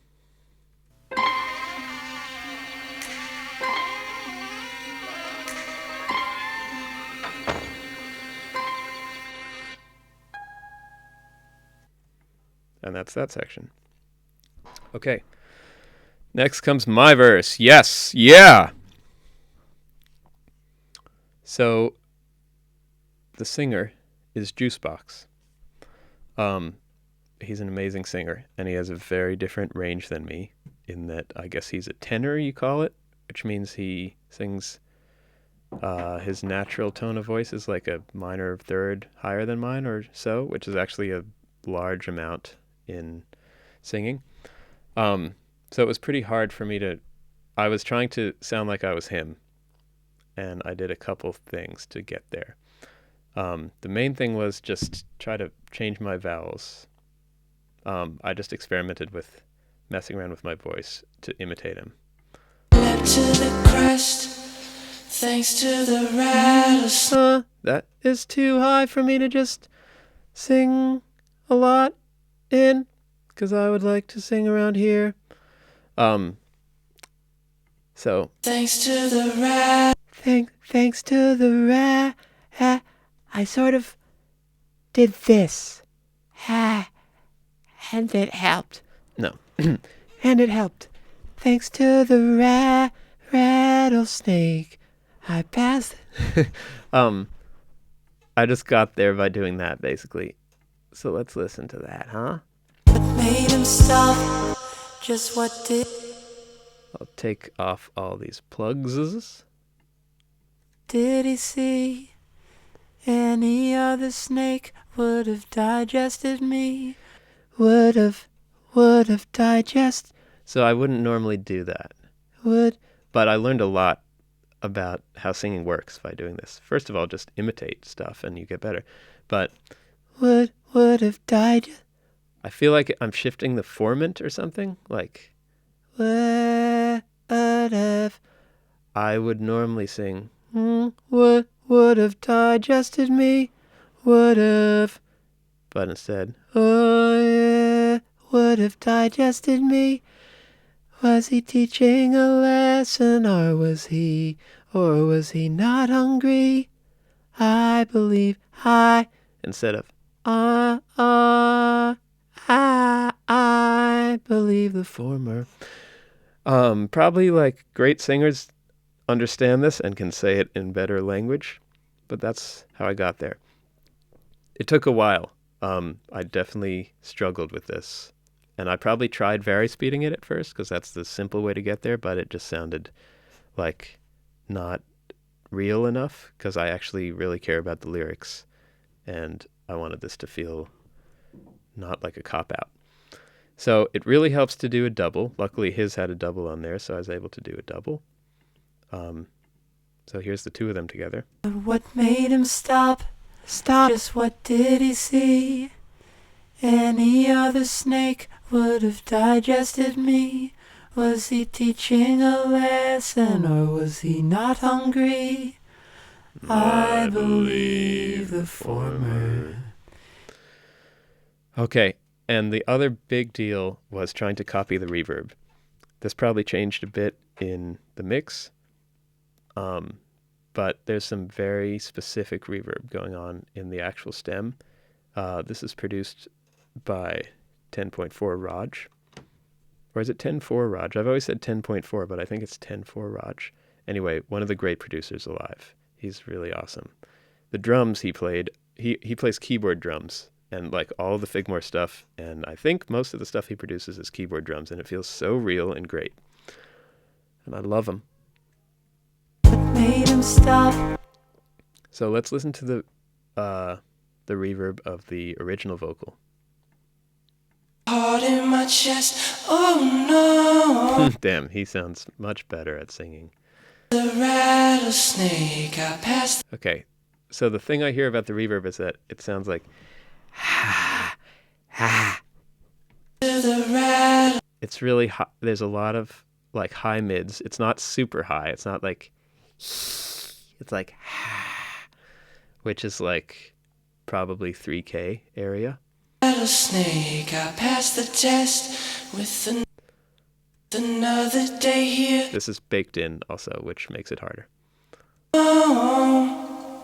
And that's that section. Okay. Next comes my verse. Yes. Yeah. So the singer is Juicebox. He's an amazing singer, and he has a very different range than me in that I guess he's a tenor, you call it, which means he sings his natural tone of voice is like a minor third higher than mine or so, which is actually a large amount in singing. So it was pretty hard for me to... I was trying to sound like I was him, and I did a couple things to get there. The main thing was just try to change my vowels. I just experimented with messing around with my voice to imitate him. Leapt to the crest, thanks to the rattlesnake. That is too high for me to just sing a lot in, because I would like to sing around here. So Thanks to the rat. Thanks to the I sort of did this. And it helped. no. And it helped. Thanks to the rattlesnake, I passed. I just got there by doing that, basically. So let's listen to that, huh? What made him stop? Just what did? I'll take off all these plugs. Did he see? Any other snake would have digested me. Would have digested. So I wouldn't normally do that. But I learned a lot about how singing works by doing this. First of all, just imitate stuff and you get better. But would have died. I feel like I'm shifting the formant or something. Like, Would have. I would normally sing, Would have digested me. Would have. but instead, Oh yeah. Would have digested me. Was he teaching a lesson, or was he not hungry? I believe instead of, I believe the former. probably like great singers understand this and can say it in better language, but that's how I got there. It took a while. I definitely struggled with this. And I probably tried vari-speeding it at first because that's the simple way to get there, but it just sounded like not real enough because I actually really care about the lyrics, and I wanted this to feel not like a cop-out. So it really helps to do a double. Luckily, his had a double on there, so I was able to do a double. So here's the two of them together. What made him stop? Stop. Just what did he see? Any other snake would have digested me. Was he teaching a lesson, or was he not hungry? I believe the former. Okay, and the other big deal was trying to copy the reverb. This probably changed a bit in the mix, but there's some very specific reverb going on in the actual stem. This is produced by 10.4 Raj. Or is it 10.4 Raj? I've always said 10.4, but I think it's 10.4 Raj. Anyway, one of the great producers alive. He's really awesome. The drums he played, he plays keyboard drums and like all the Figmore stuff, and I think most of the stuff he produces is keyboard drums, and it feels so real and great. And I love him. Made him stop. So let's listen to the reverb of the original vocal. Heart in my chest, oh no. Damn, he sounds much better at singing. The rattlesnake, I passed. Okay, so the thing I hear about the reverb is that it sounds like The rattle. it's really high. There's a lot of like high mids. It's not super high. It's not like it's like which is like probably 3K area. Rattlesnake, I passed the test with another day here. This is baked in also, which makes it harder. Oh,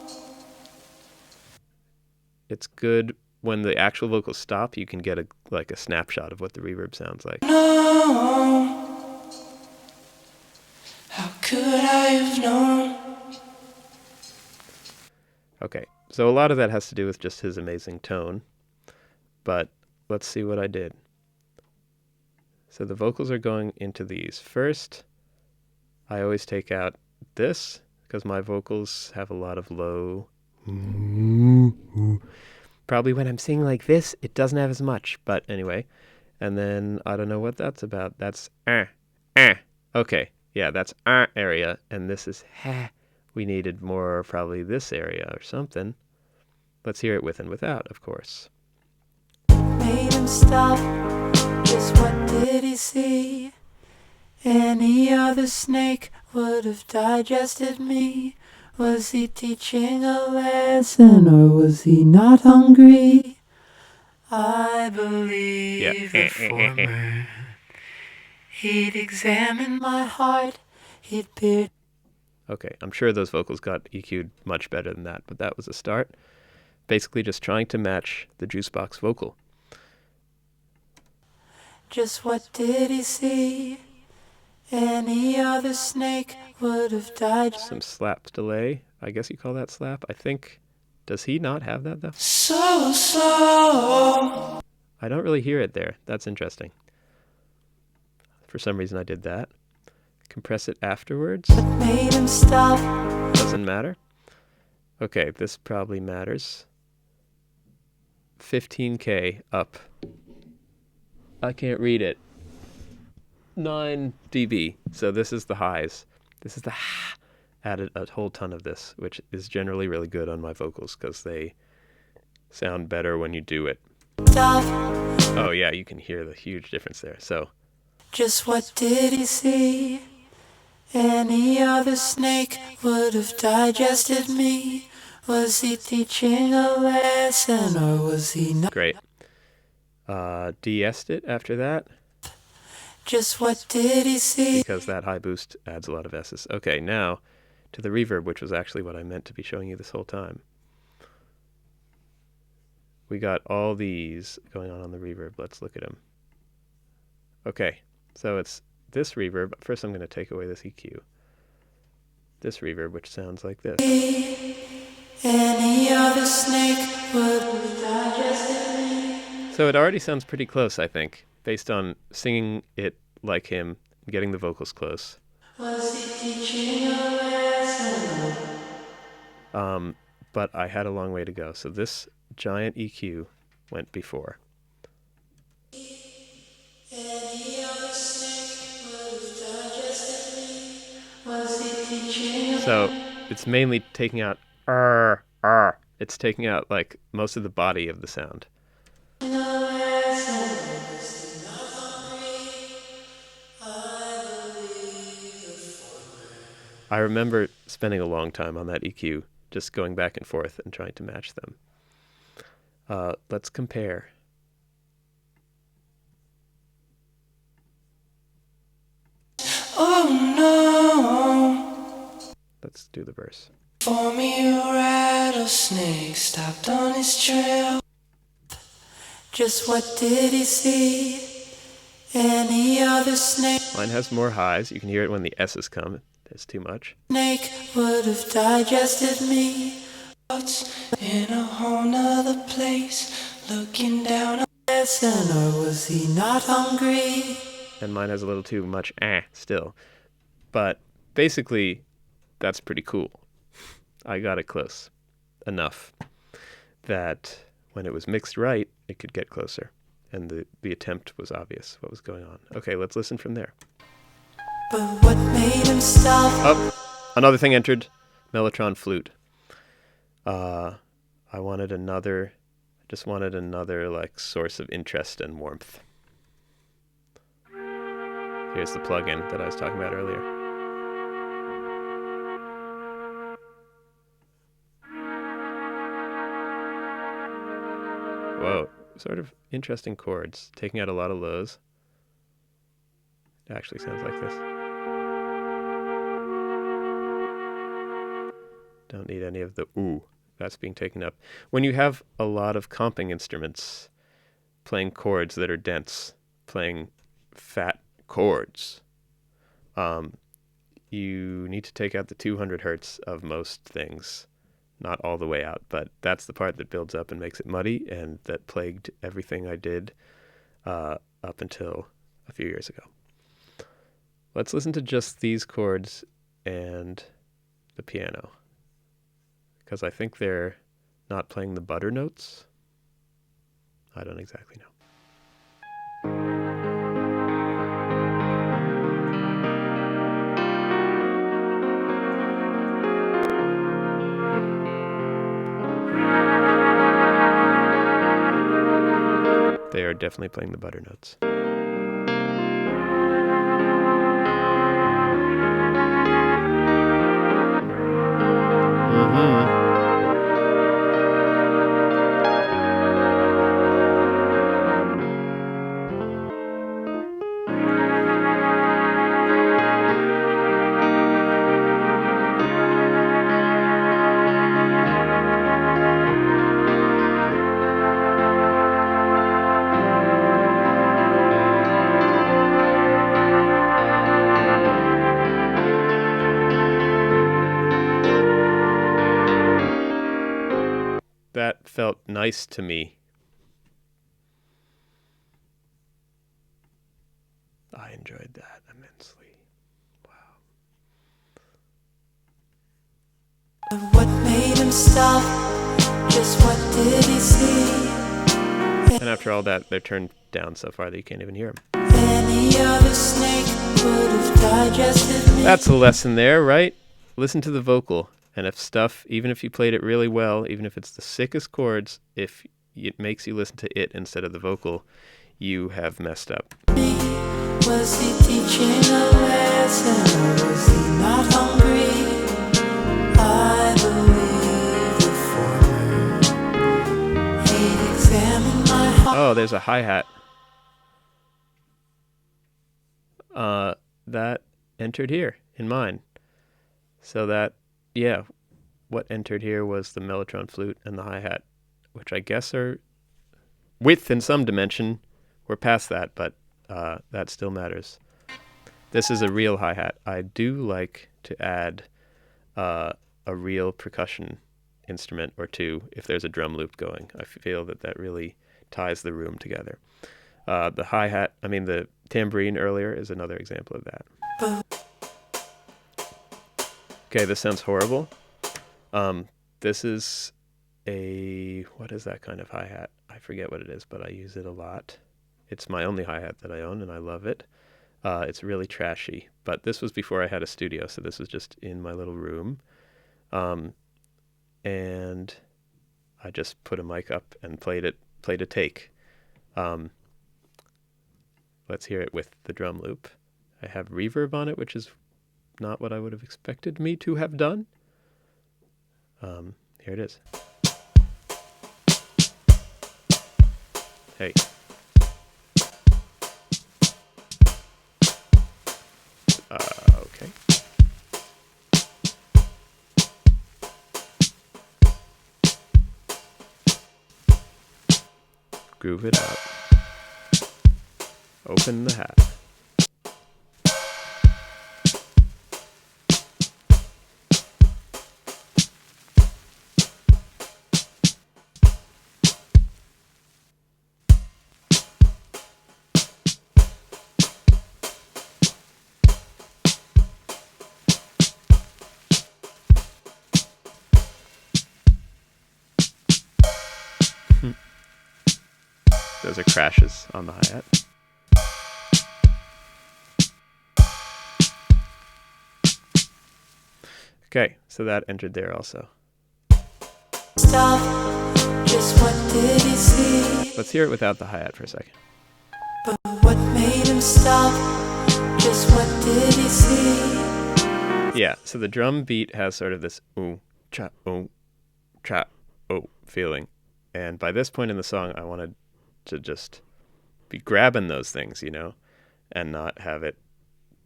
It's good when the actual vocals stop. You can get a snapshot of what the reverb sounds like. no. How could I have known? Okay, so a lot of that has to do with just his amazing tone. But let's see what I did. So the vocals are going into these. First, I always take out this because my vocals have a lot of low. Probably when I'm singing like this, it doesn't have as much. But anyway, and then I don't know what that's about. That's Okay, yeah, that's area, and this is ha. We needed more probably this area or something. Let's hear it with and without, of course. Made him stop. Just what did he see? Any other snake would have digested me. Was he teaching a lesson, or was he not hungry? I believe the former. He'd examine my heart. He'd peer. Okay, I'm sure those vocals got EQ'd much better than that, but that was a start. Basically just trying to match the Juicebox vocal. Just what did he see? Any other snake would have died. Some slap delay. I guess you call that slap. I think. Does he not have that though? So slow. I don't really hear it there. That's interesting. For some reason I did that. Compress it afterwards. Made him stop. Doesn't matter. Okay, this probably matters. 15K up. I can't read it. 9 dB. So this is the highs. This is the added a whole ton of this, which is generally really good on my vocals because they sound better when you do it. Stop. Oh yeah, you can hear the huge difference there. So Just what did he see? Any other snake would have digested me. Was he teaching a lesson, or was he not? great. De-essed it after that Just what did he see? because that high boost adds a lot of S's. Okay, now to the reverb, which was actually what I meant to be showing you this whole time. We got all these going on the reverb. Let's look at them. Okay, so it's this reverb. First I'm going to take away this EQ. This reverb, which sounds like this. Any other snake would have digested me. So it already sounds pretty close, I think, based on singing it like him and getting the vocals close. Was he teaching a lesson? but I had a long way to go. So this giant EQ went before. So it's mainly taking out It's taking out like most of the body of the sound. I remember spending a long time on that EQ, just going back and forth and trying to match them. Let's compare. Oh no. Let's do the verse. For me, a rattlesnake stopped on his trail. Just what did he see? Any other snake Mine has more highs. You can hear it when the S's come. There's too much. would have digested me. In a whole nother place, looking down on us, and or was he not hungry? And mine has a little too much still. But basically, that's pretty cool. I got it close enough that when it was mixed right, it could get closer. And the attempt was obvious what was going on. Okay, let's listen from there. But what made him stop? Oh, another thing entered. Mellotron flute. I just wanted another like source of interest and warmth. Here's the plugin that I was talking about earlier. Whoa, sort of interesting chords, taking out a lot of lows. It actually sounds like this. Don't need any of the ooh, that's being taken up. When you have a lot of comping instruments playing chords that are dense, playing fat chords, you need to take out the 200 hertz of most things. Not all the way out, but that's the part that builds up and makes it muddy, and that plagued everything I did up until a few years ago. Let's listen to just these chords and the piano, because I think they're not playing the butter notes. I don't exactly know. They are definitely playing the butter notes. That felt nice to me. I enjoyed that immensely. Wow. What made him stop? Just what did he see? And after all that, they're turned down so far that you can't even hear them. Any other snake would have digested me. That's a lesson there, right? Listen to the vocal. And if stuff, even if you played it really well, even if it's the sickest chords, if it makes you listen to it instead of the vocal, you have messed up. Was he teaching a lesson, or was he not hungry? I believe the former. He'd examine my heart. Oh, there's a hi-hat. That entered here in mine. So that, yeah, what entered here was the mellotron flute and the hi-hat, which I guess are width in some dimension. We're past that, but that still matters. This is a real hi-hat. I do like to add a real percussion instrument or two if there's a drum loop going. I feel that really ties the room together. The hi-hat, the tambourine earlier is another example of that. Okay, this sounds horrible. This is what is that kind of hi-hat? I forget what it is, but I use it a lot. It's my only hi-hat that I own, and I love it. It's really trashy, but this was before I had a studio, so this was just in my little room. And I just put a mic up and played a take. Let's hear it with the drum loop. I have reverb on it, which is not what I would have expected me to have done. Here it is. Hey. Okay. Groove it out. Open the hat. Those are crashes on the hi-hat. Okay, so that entered there also. Stop. Just what did he see? Let's hear it without the hi-hat for a second. But what made him stop? Just what did he see? Yeah, so the drum beat has sort of this ooh, cha, oh feeling. And by this point in the song, I wanted to just be grabbing those things, and not have it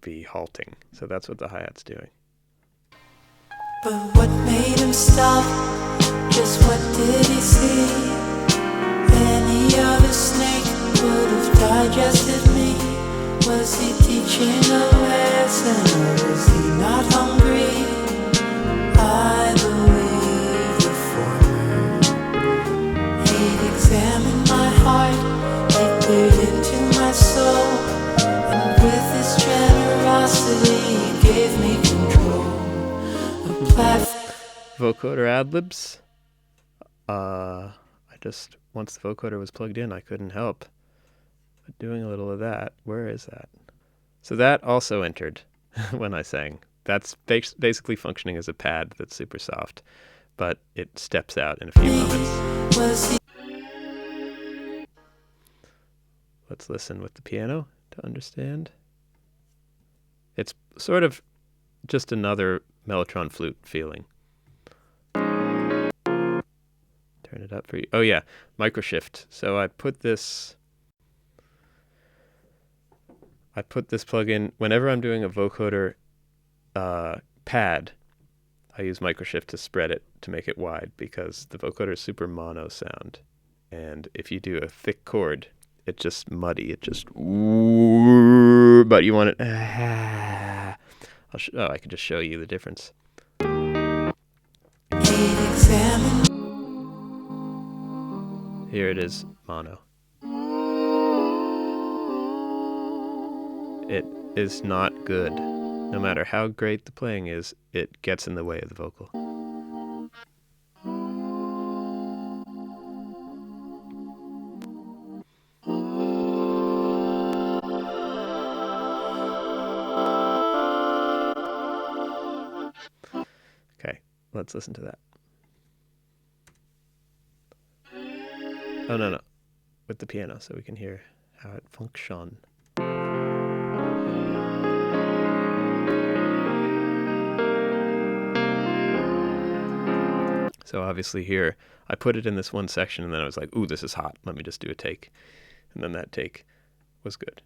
be halting. So that's what the hi-hat's doing. But what made him stop? Just what did he see? Any other snake would have digested me. Was he teaching a lesson, or was he not hungry? I believe the former. He'd examined my heart, he peered into my soul, and with his generosity he gave me control. Vocoder ad-libs. Once the vocoder was plugged in, I couldn't help but doing a little of that. Where is that? So that also entered when I sang. That's basically functioning as a pad that's super soft, but it steps out in a few moments. Let's listen with the piano to understand. It's sort of just another mellotron flute feeling. Turn it up for you. Oh yeah, microshift. So I put this plug in whenever I'm doing a vocoder pad. I use microshift to spread it to make it wide because the vocoder is super mono sound, and if you do a thick chord, it's just muddy. It just but you want it. I could just show you the difference. Here it is, mono. It is not good. No matter how great the playing is, it gets in the way of the vocal. Okay, let's listen to that. Oh, no. With the piano, so we can hear how it functions. So obviously here, I put it in this one section, and then I was like, ooh, this is hot. Let me just do a take. And then that take was good.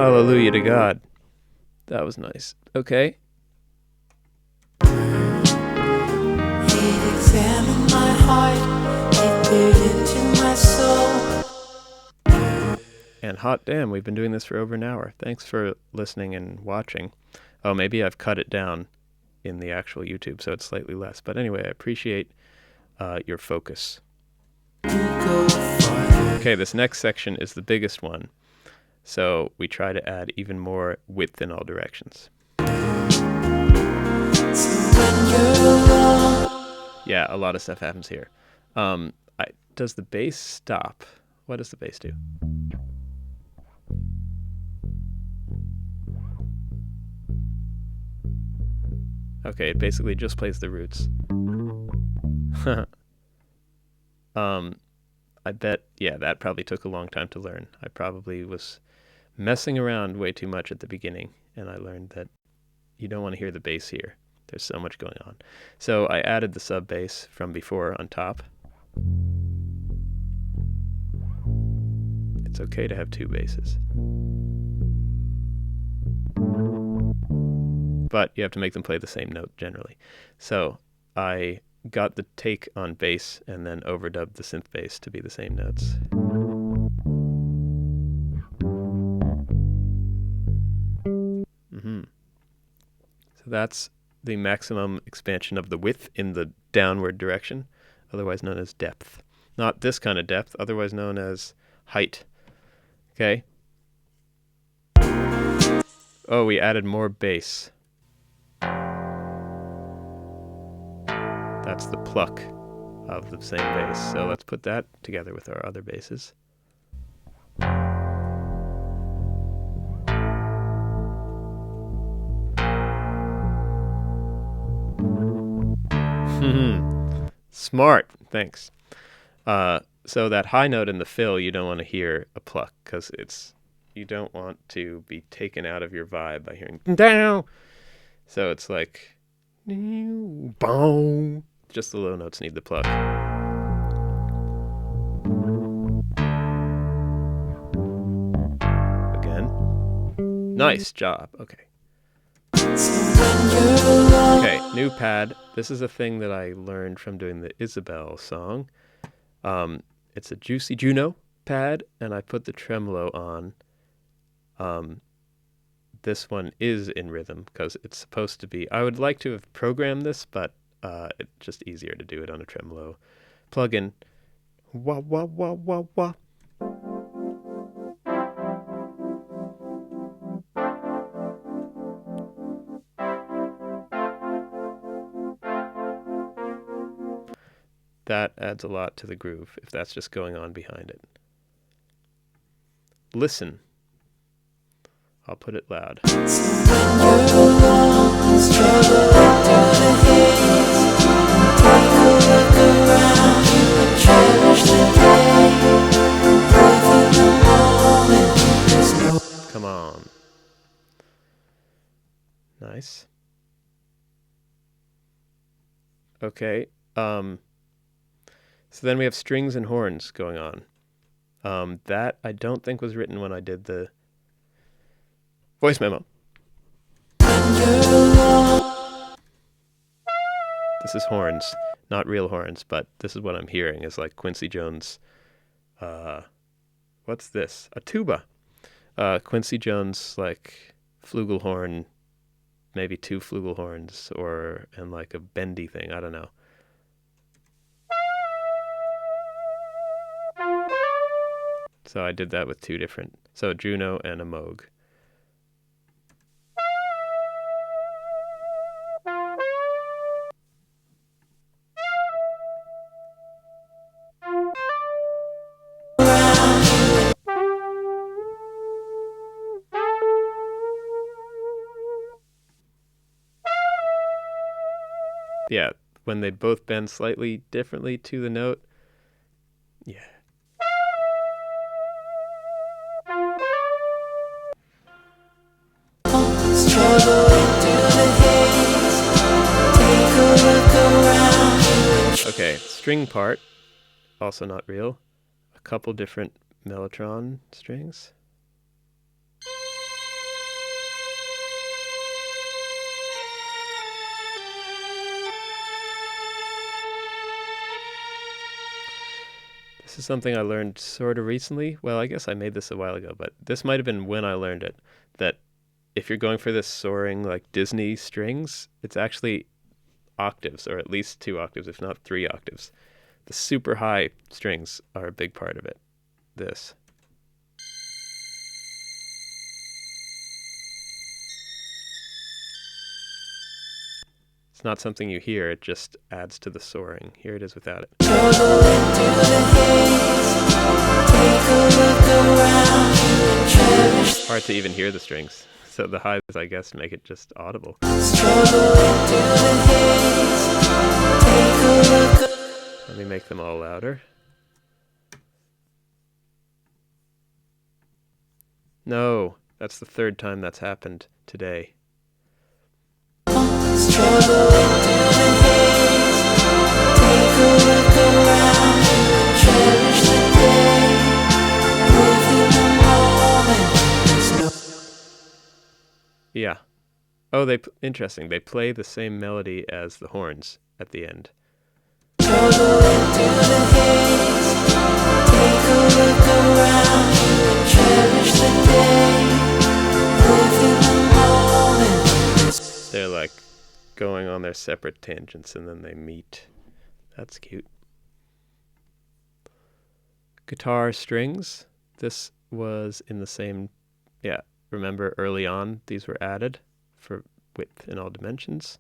Hallelujah to God. That was nice. Okay. He'd examined my heart, he peered into my soul. And hot damn, we've been doing this for over an hour. Thanks for listening and watching. Oh, maybe I've cut it down in the actual YouTube, so it's slightly less. But anyway, I appreciate your focus. Okay, this next section is the biggest one. So we try to add even more width in all directions. Yeah, a lot of stuff happens here. Does the bass stop? What does the bass do? Okay, it basically just plays the roots. I bet, yeah, that probably took a long time to learn. I probably was messing around way too much at the beginning, and I learned that you don't want to hear the bass here. There's so much going on. So I added the sub bass from before on top. It's okay to have two basses. But you have to make them play the same note generally. So I got the take on bass and then overdubbed the synth bass to be the same notes. So that's the maximum expansion of the width in the downward direction, otherwise known as depth. Not this kind of depth, otherwise known as height. Okay? Oh, we added more bass. That's the pluck of the same bass. So let's put that together with our other basses. Smart. Thanks. So that high note in the fill, you don't want to hear a pluck because you don't want to be taken out of your vibe by hearing down. So it's like boom. Just the low notes need the pluck. Again. Nice job. Okay. Okay, new pad. This is a thing that I learned from doing the Isabel song. It's a Juicy Juno pad, and I put the tremolo on. This one is in rhythm because it's supposed to be. I would like to have programmed this, but it's just easier to do it on a tremolo plugin. Wah, wah, wah, wah, wah. That adds a lot to the groove if that's just going on behind it. Listen. I'll put it loud. Come on. Nice. Okay. So then we have strings and horns going on. That I don't think was written when I did the voice memo. This is horns, not real horns, but this is what I'm hearing is like Quincy Jones. What's this? A tuba. Quincy Jones like flugelhorn, maybe two flugelhorns, and like a bendy thing. I don't know. So I did that with two different, so Juno and a Moog. Yeah, when they both bend slightly differently to the note. Yeah. Okay, string part, also not real. A couple different mellotron strings. This is something I learned sort of recently. Well, I guess I made this a while ago, but this might have been when I learned it, that if you're going for this soaring, like Disney strings, it's actually octaves, or at least 2 octaves, if not 3 octaves. The super high strings are a big part of it. This. It's not something you hear, it just adds to the soaring. Here it is without it. Hard to even hear the strings, so the highs, I guess, make it just audible. Let me make them all louder. No, that's the 3rd time that's happened today. Yeah. Oh, interesting. They play the same melody as the horns at the end. They're like going on their separate tangents and then they meet. That's cute. Guitar strings. This was in the same, remember early on these were added for width in all directions.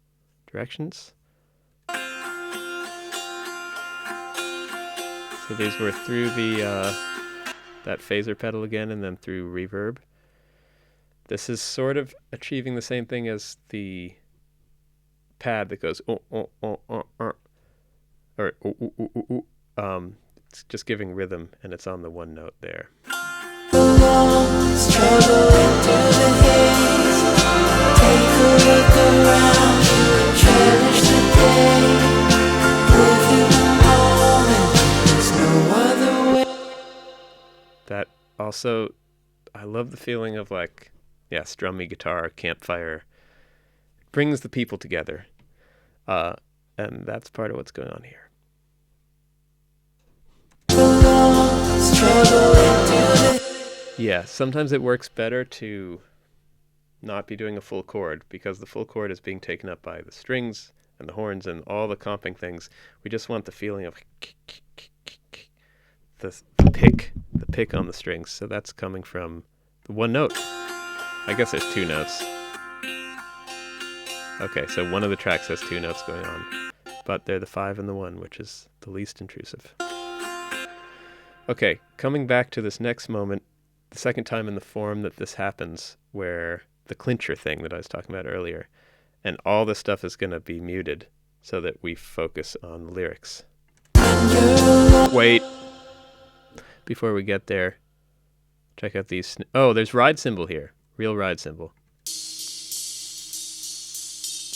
So these were through that phaser pedal again and then through reverb. This is sort of achieving the same thing as the pad that goes it's just giving rhythm and it's on the one note there. That also, I love the feeling of like, strummy guitar, campfire. It brings the people together. And that's part of what's going on here. Yeah, sometimes it works better to not be doing a full chord because the full chord is being taken up by the strings and the horns and all the comping things. We just want the feeling of the pick on the strings. So that's coming from the one note. I guess there's 2 notes. Okay, so one of the tracks has 2 notes going on, but they're the 5 and the 1, which is the least intrusive. Okay, coming back to this next moment, the second time in the form that this happens, where the clincher thing that I was talking about earlier, and all this stuff is going to be muted so that we focus on the lyrics. Wait. Before we get there, check out these. There's ride cymbal here. Real ride cymbal.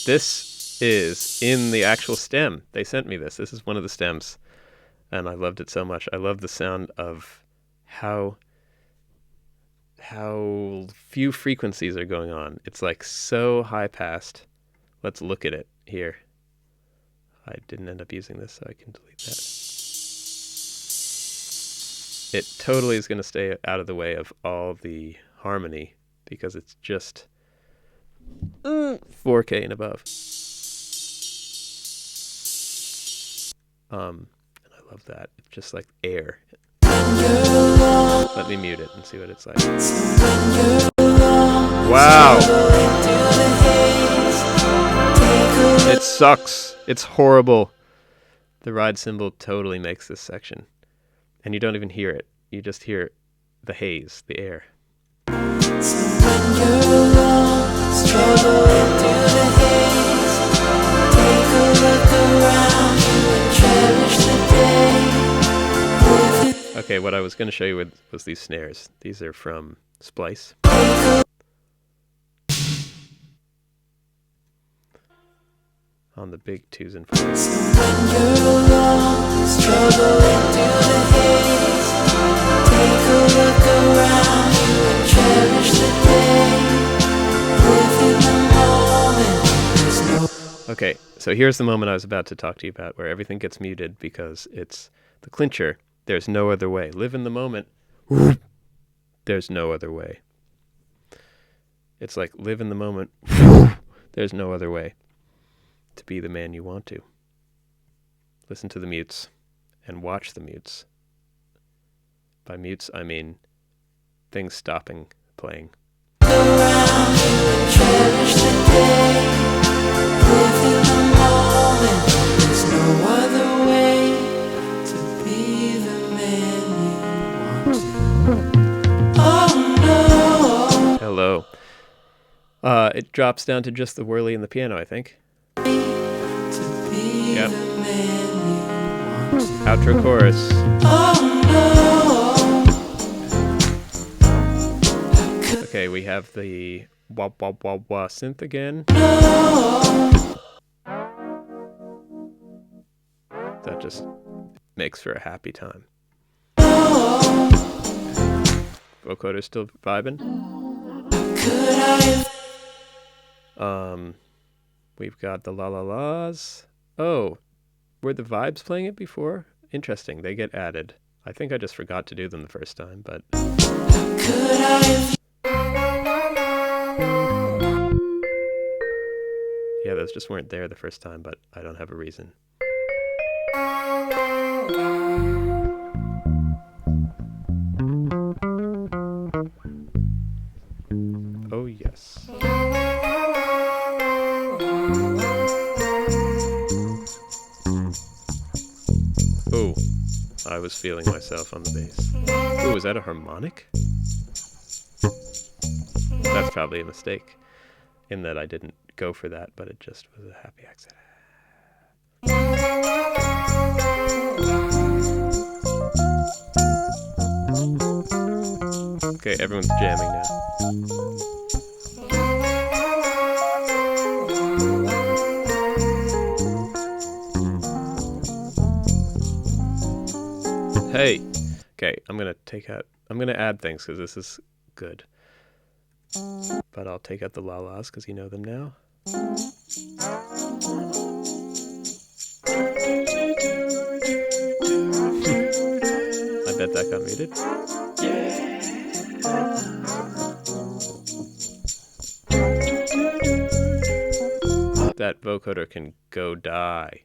This is in the actual stem. They sent me this. This is one of the stems. And I loved it so much. I love the sound of how few frequencies are going on. It's like so high passed. Let's look at it here. I didn't end up using this, so I can delete that. It totally is going to stay out of the way of all the harmony because it's just 4K and above. And I love that. It's just like air. Let me mute it and see what it's like. Wow! It sucks. It's horrible. The ride cymbal totally makes this section. And you don't even hear it. You just hear the haze, the air. Okay, what I was going to show you was these snares. These are from Splice. On the big 2s and 4s. Okay, so here's the moment I was about to talk to you about where everything gets muted because it's the clincher There's no other way. Live in the moment. There's no other way. It's like live in the moment. There's no other way to be the man you want to. Listen to the mutes and watch the mutes. By mutes, I mean things stopping playing. Cherish the day, live in the moment. There's no other way to be the man you want to. Oh no. Hello. It drops down to just the whirly and the piano, I think. To be Yep. the man you want to. Outro chorus. Oh no. Okay, we have the wah wah wah wah synth again. That just makes for a happy time. Vocoder's still vibing. Could I We've got the la la la's. Oh, were the vibes playing it before? Interesting, they get added. I think I just forgot to do them the first time, but yeah, those just weren't there the first time, but I don't have a reason. Oh, yes. Oh, I was feeling myself on the bass. Oh, is that a harmonic? That's probably a mistake, in that I didn't go for that, but it just was a happy accident. Okay, everyone's jamming now. Hey! Okay, I'm gonna add things because this is good. But I'll take out the la-las because you know them now. I bet that got muted. That vocoder can go die.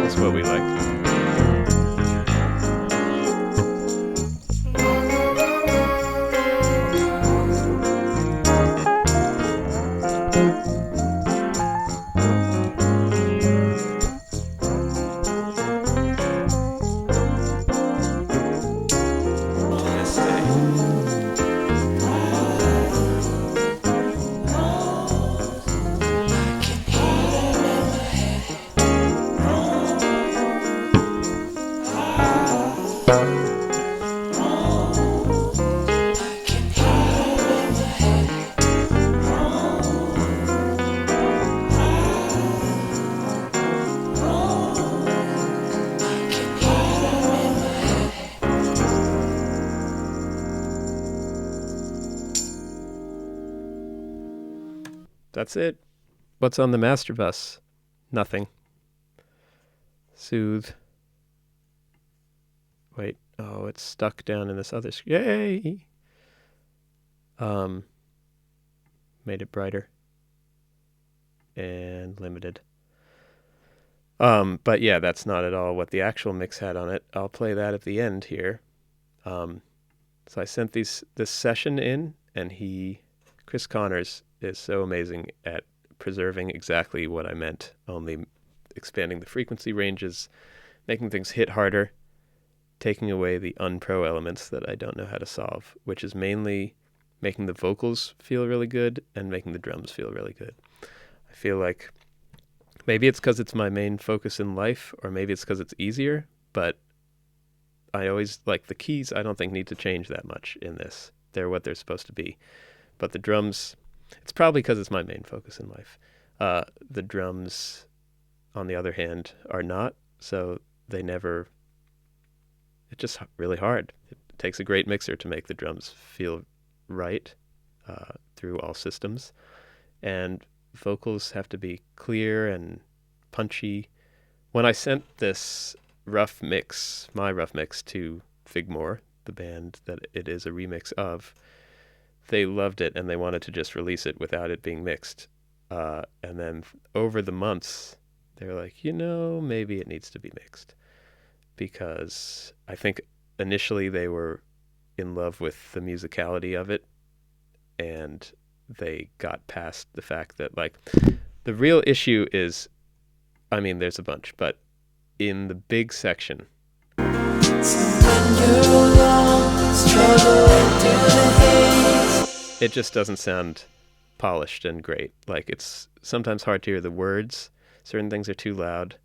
That's what we like. That's it. What's on the master bus? Nothing. Soothe. Wait. Oh, it's stuck down in this other Yay! Made it brighter. And limited. But yeah, that's not at all what the actual mix had on it. I'll play that at the end here. So I sent this session in, and Chris Connors is so amazing at preserving exactly what I meant, only expanding the frequency ranges, making things hit harder, taking away the unpro elements that I don't know how to solve, which is mainly making the vocals feel really good and making the drums feel really good. I feel like maybe it's because it's my main focus in life, or maybe it's because it's easier, but I always like the keys. I don't think need to change that much in this. They're what they're supposed to be. But the drums, it's probably because it's my main focus in life. The drums, on the other hand, are not, so they never, it's just really hard. It takes a great mixer to make the drums feel right through all systems. And vocals have to be clear and punchy. When I sent this rough mix, my rough mix, to Figmore, the band that it is a remix of, they loved it and they wanted to just release it without it being mixed. And then over the months, they're like, maybe it needs to be mixed. Because I think initially they were in love with the musicality of it, and they got past the fact that, like, the real issue is, I mean, there's a bunch, but in the big section, it just doesn't sound polished and great. Like, it's sometimes hard to hear the words. Certain things are too loud.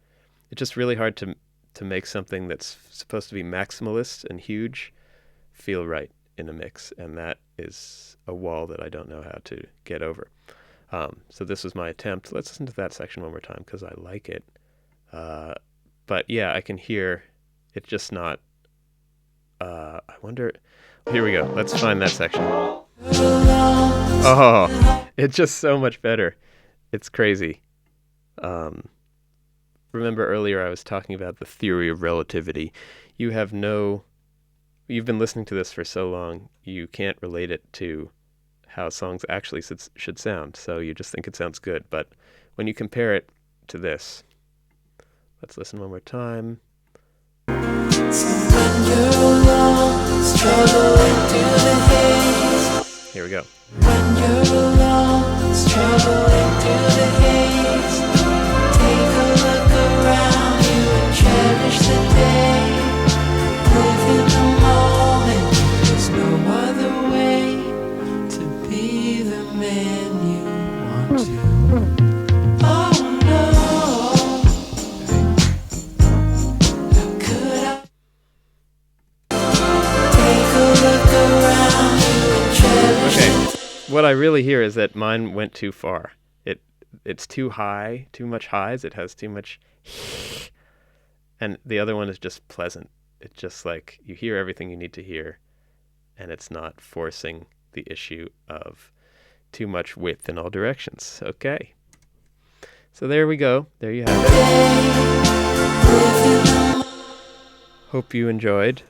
It's just really hard to make something that's supposed to be maximalist and huge feel right in a mix, and that is a wall that I don't know how to get over. So this was my attempt. Let's listen to that section one more time because I like it. But yeah, I can hear it just not... I wonder... Here we go. Let's find that section. Oh, it's just so much better. It's crazy. Remember earlier I was talking about the theory of relativity. You've been listening to this for so long, you can't relate it to how songs actually should sound, so you just think it sounds good. But when you compare it to this, let's listen one more time. Here we go. When you're alone, struggling through the haze, take a look around you and cherish the day. Live in the moment, there's no other way to be the man you want to. Oh no, how could I take a look around you and cherish the day? What I really hear is that mine went too far. It's too high, too much highs. It has too much, and the other one is just pleasant. It's just like you hear everything you need to hear, and it's not forcing the issue of too much width in all directions. Okay. So there we go. There you have it. Hope you enjoyed.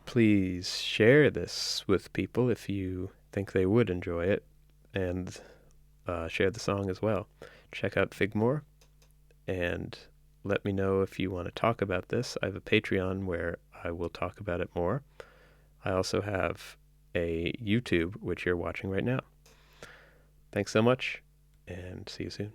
Please share this with people if you think they would enjoy it, and share the song as well. Check out Figmore, and let me know if you want to talk about this. I have a Patreon where I will talk about it more. I also have a YouTube, which you're watching right now. Thanks so much, and see you soon.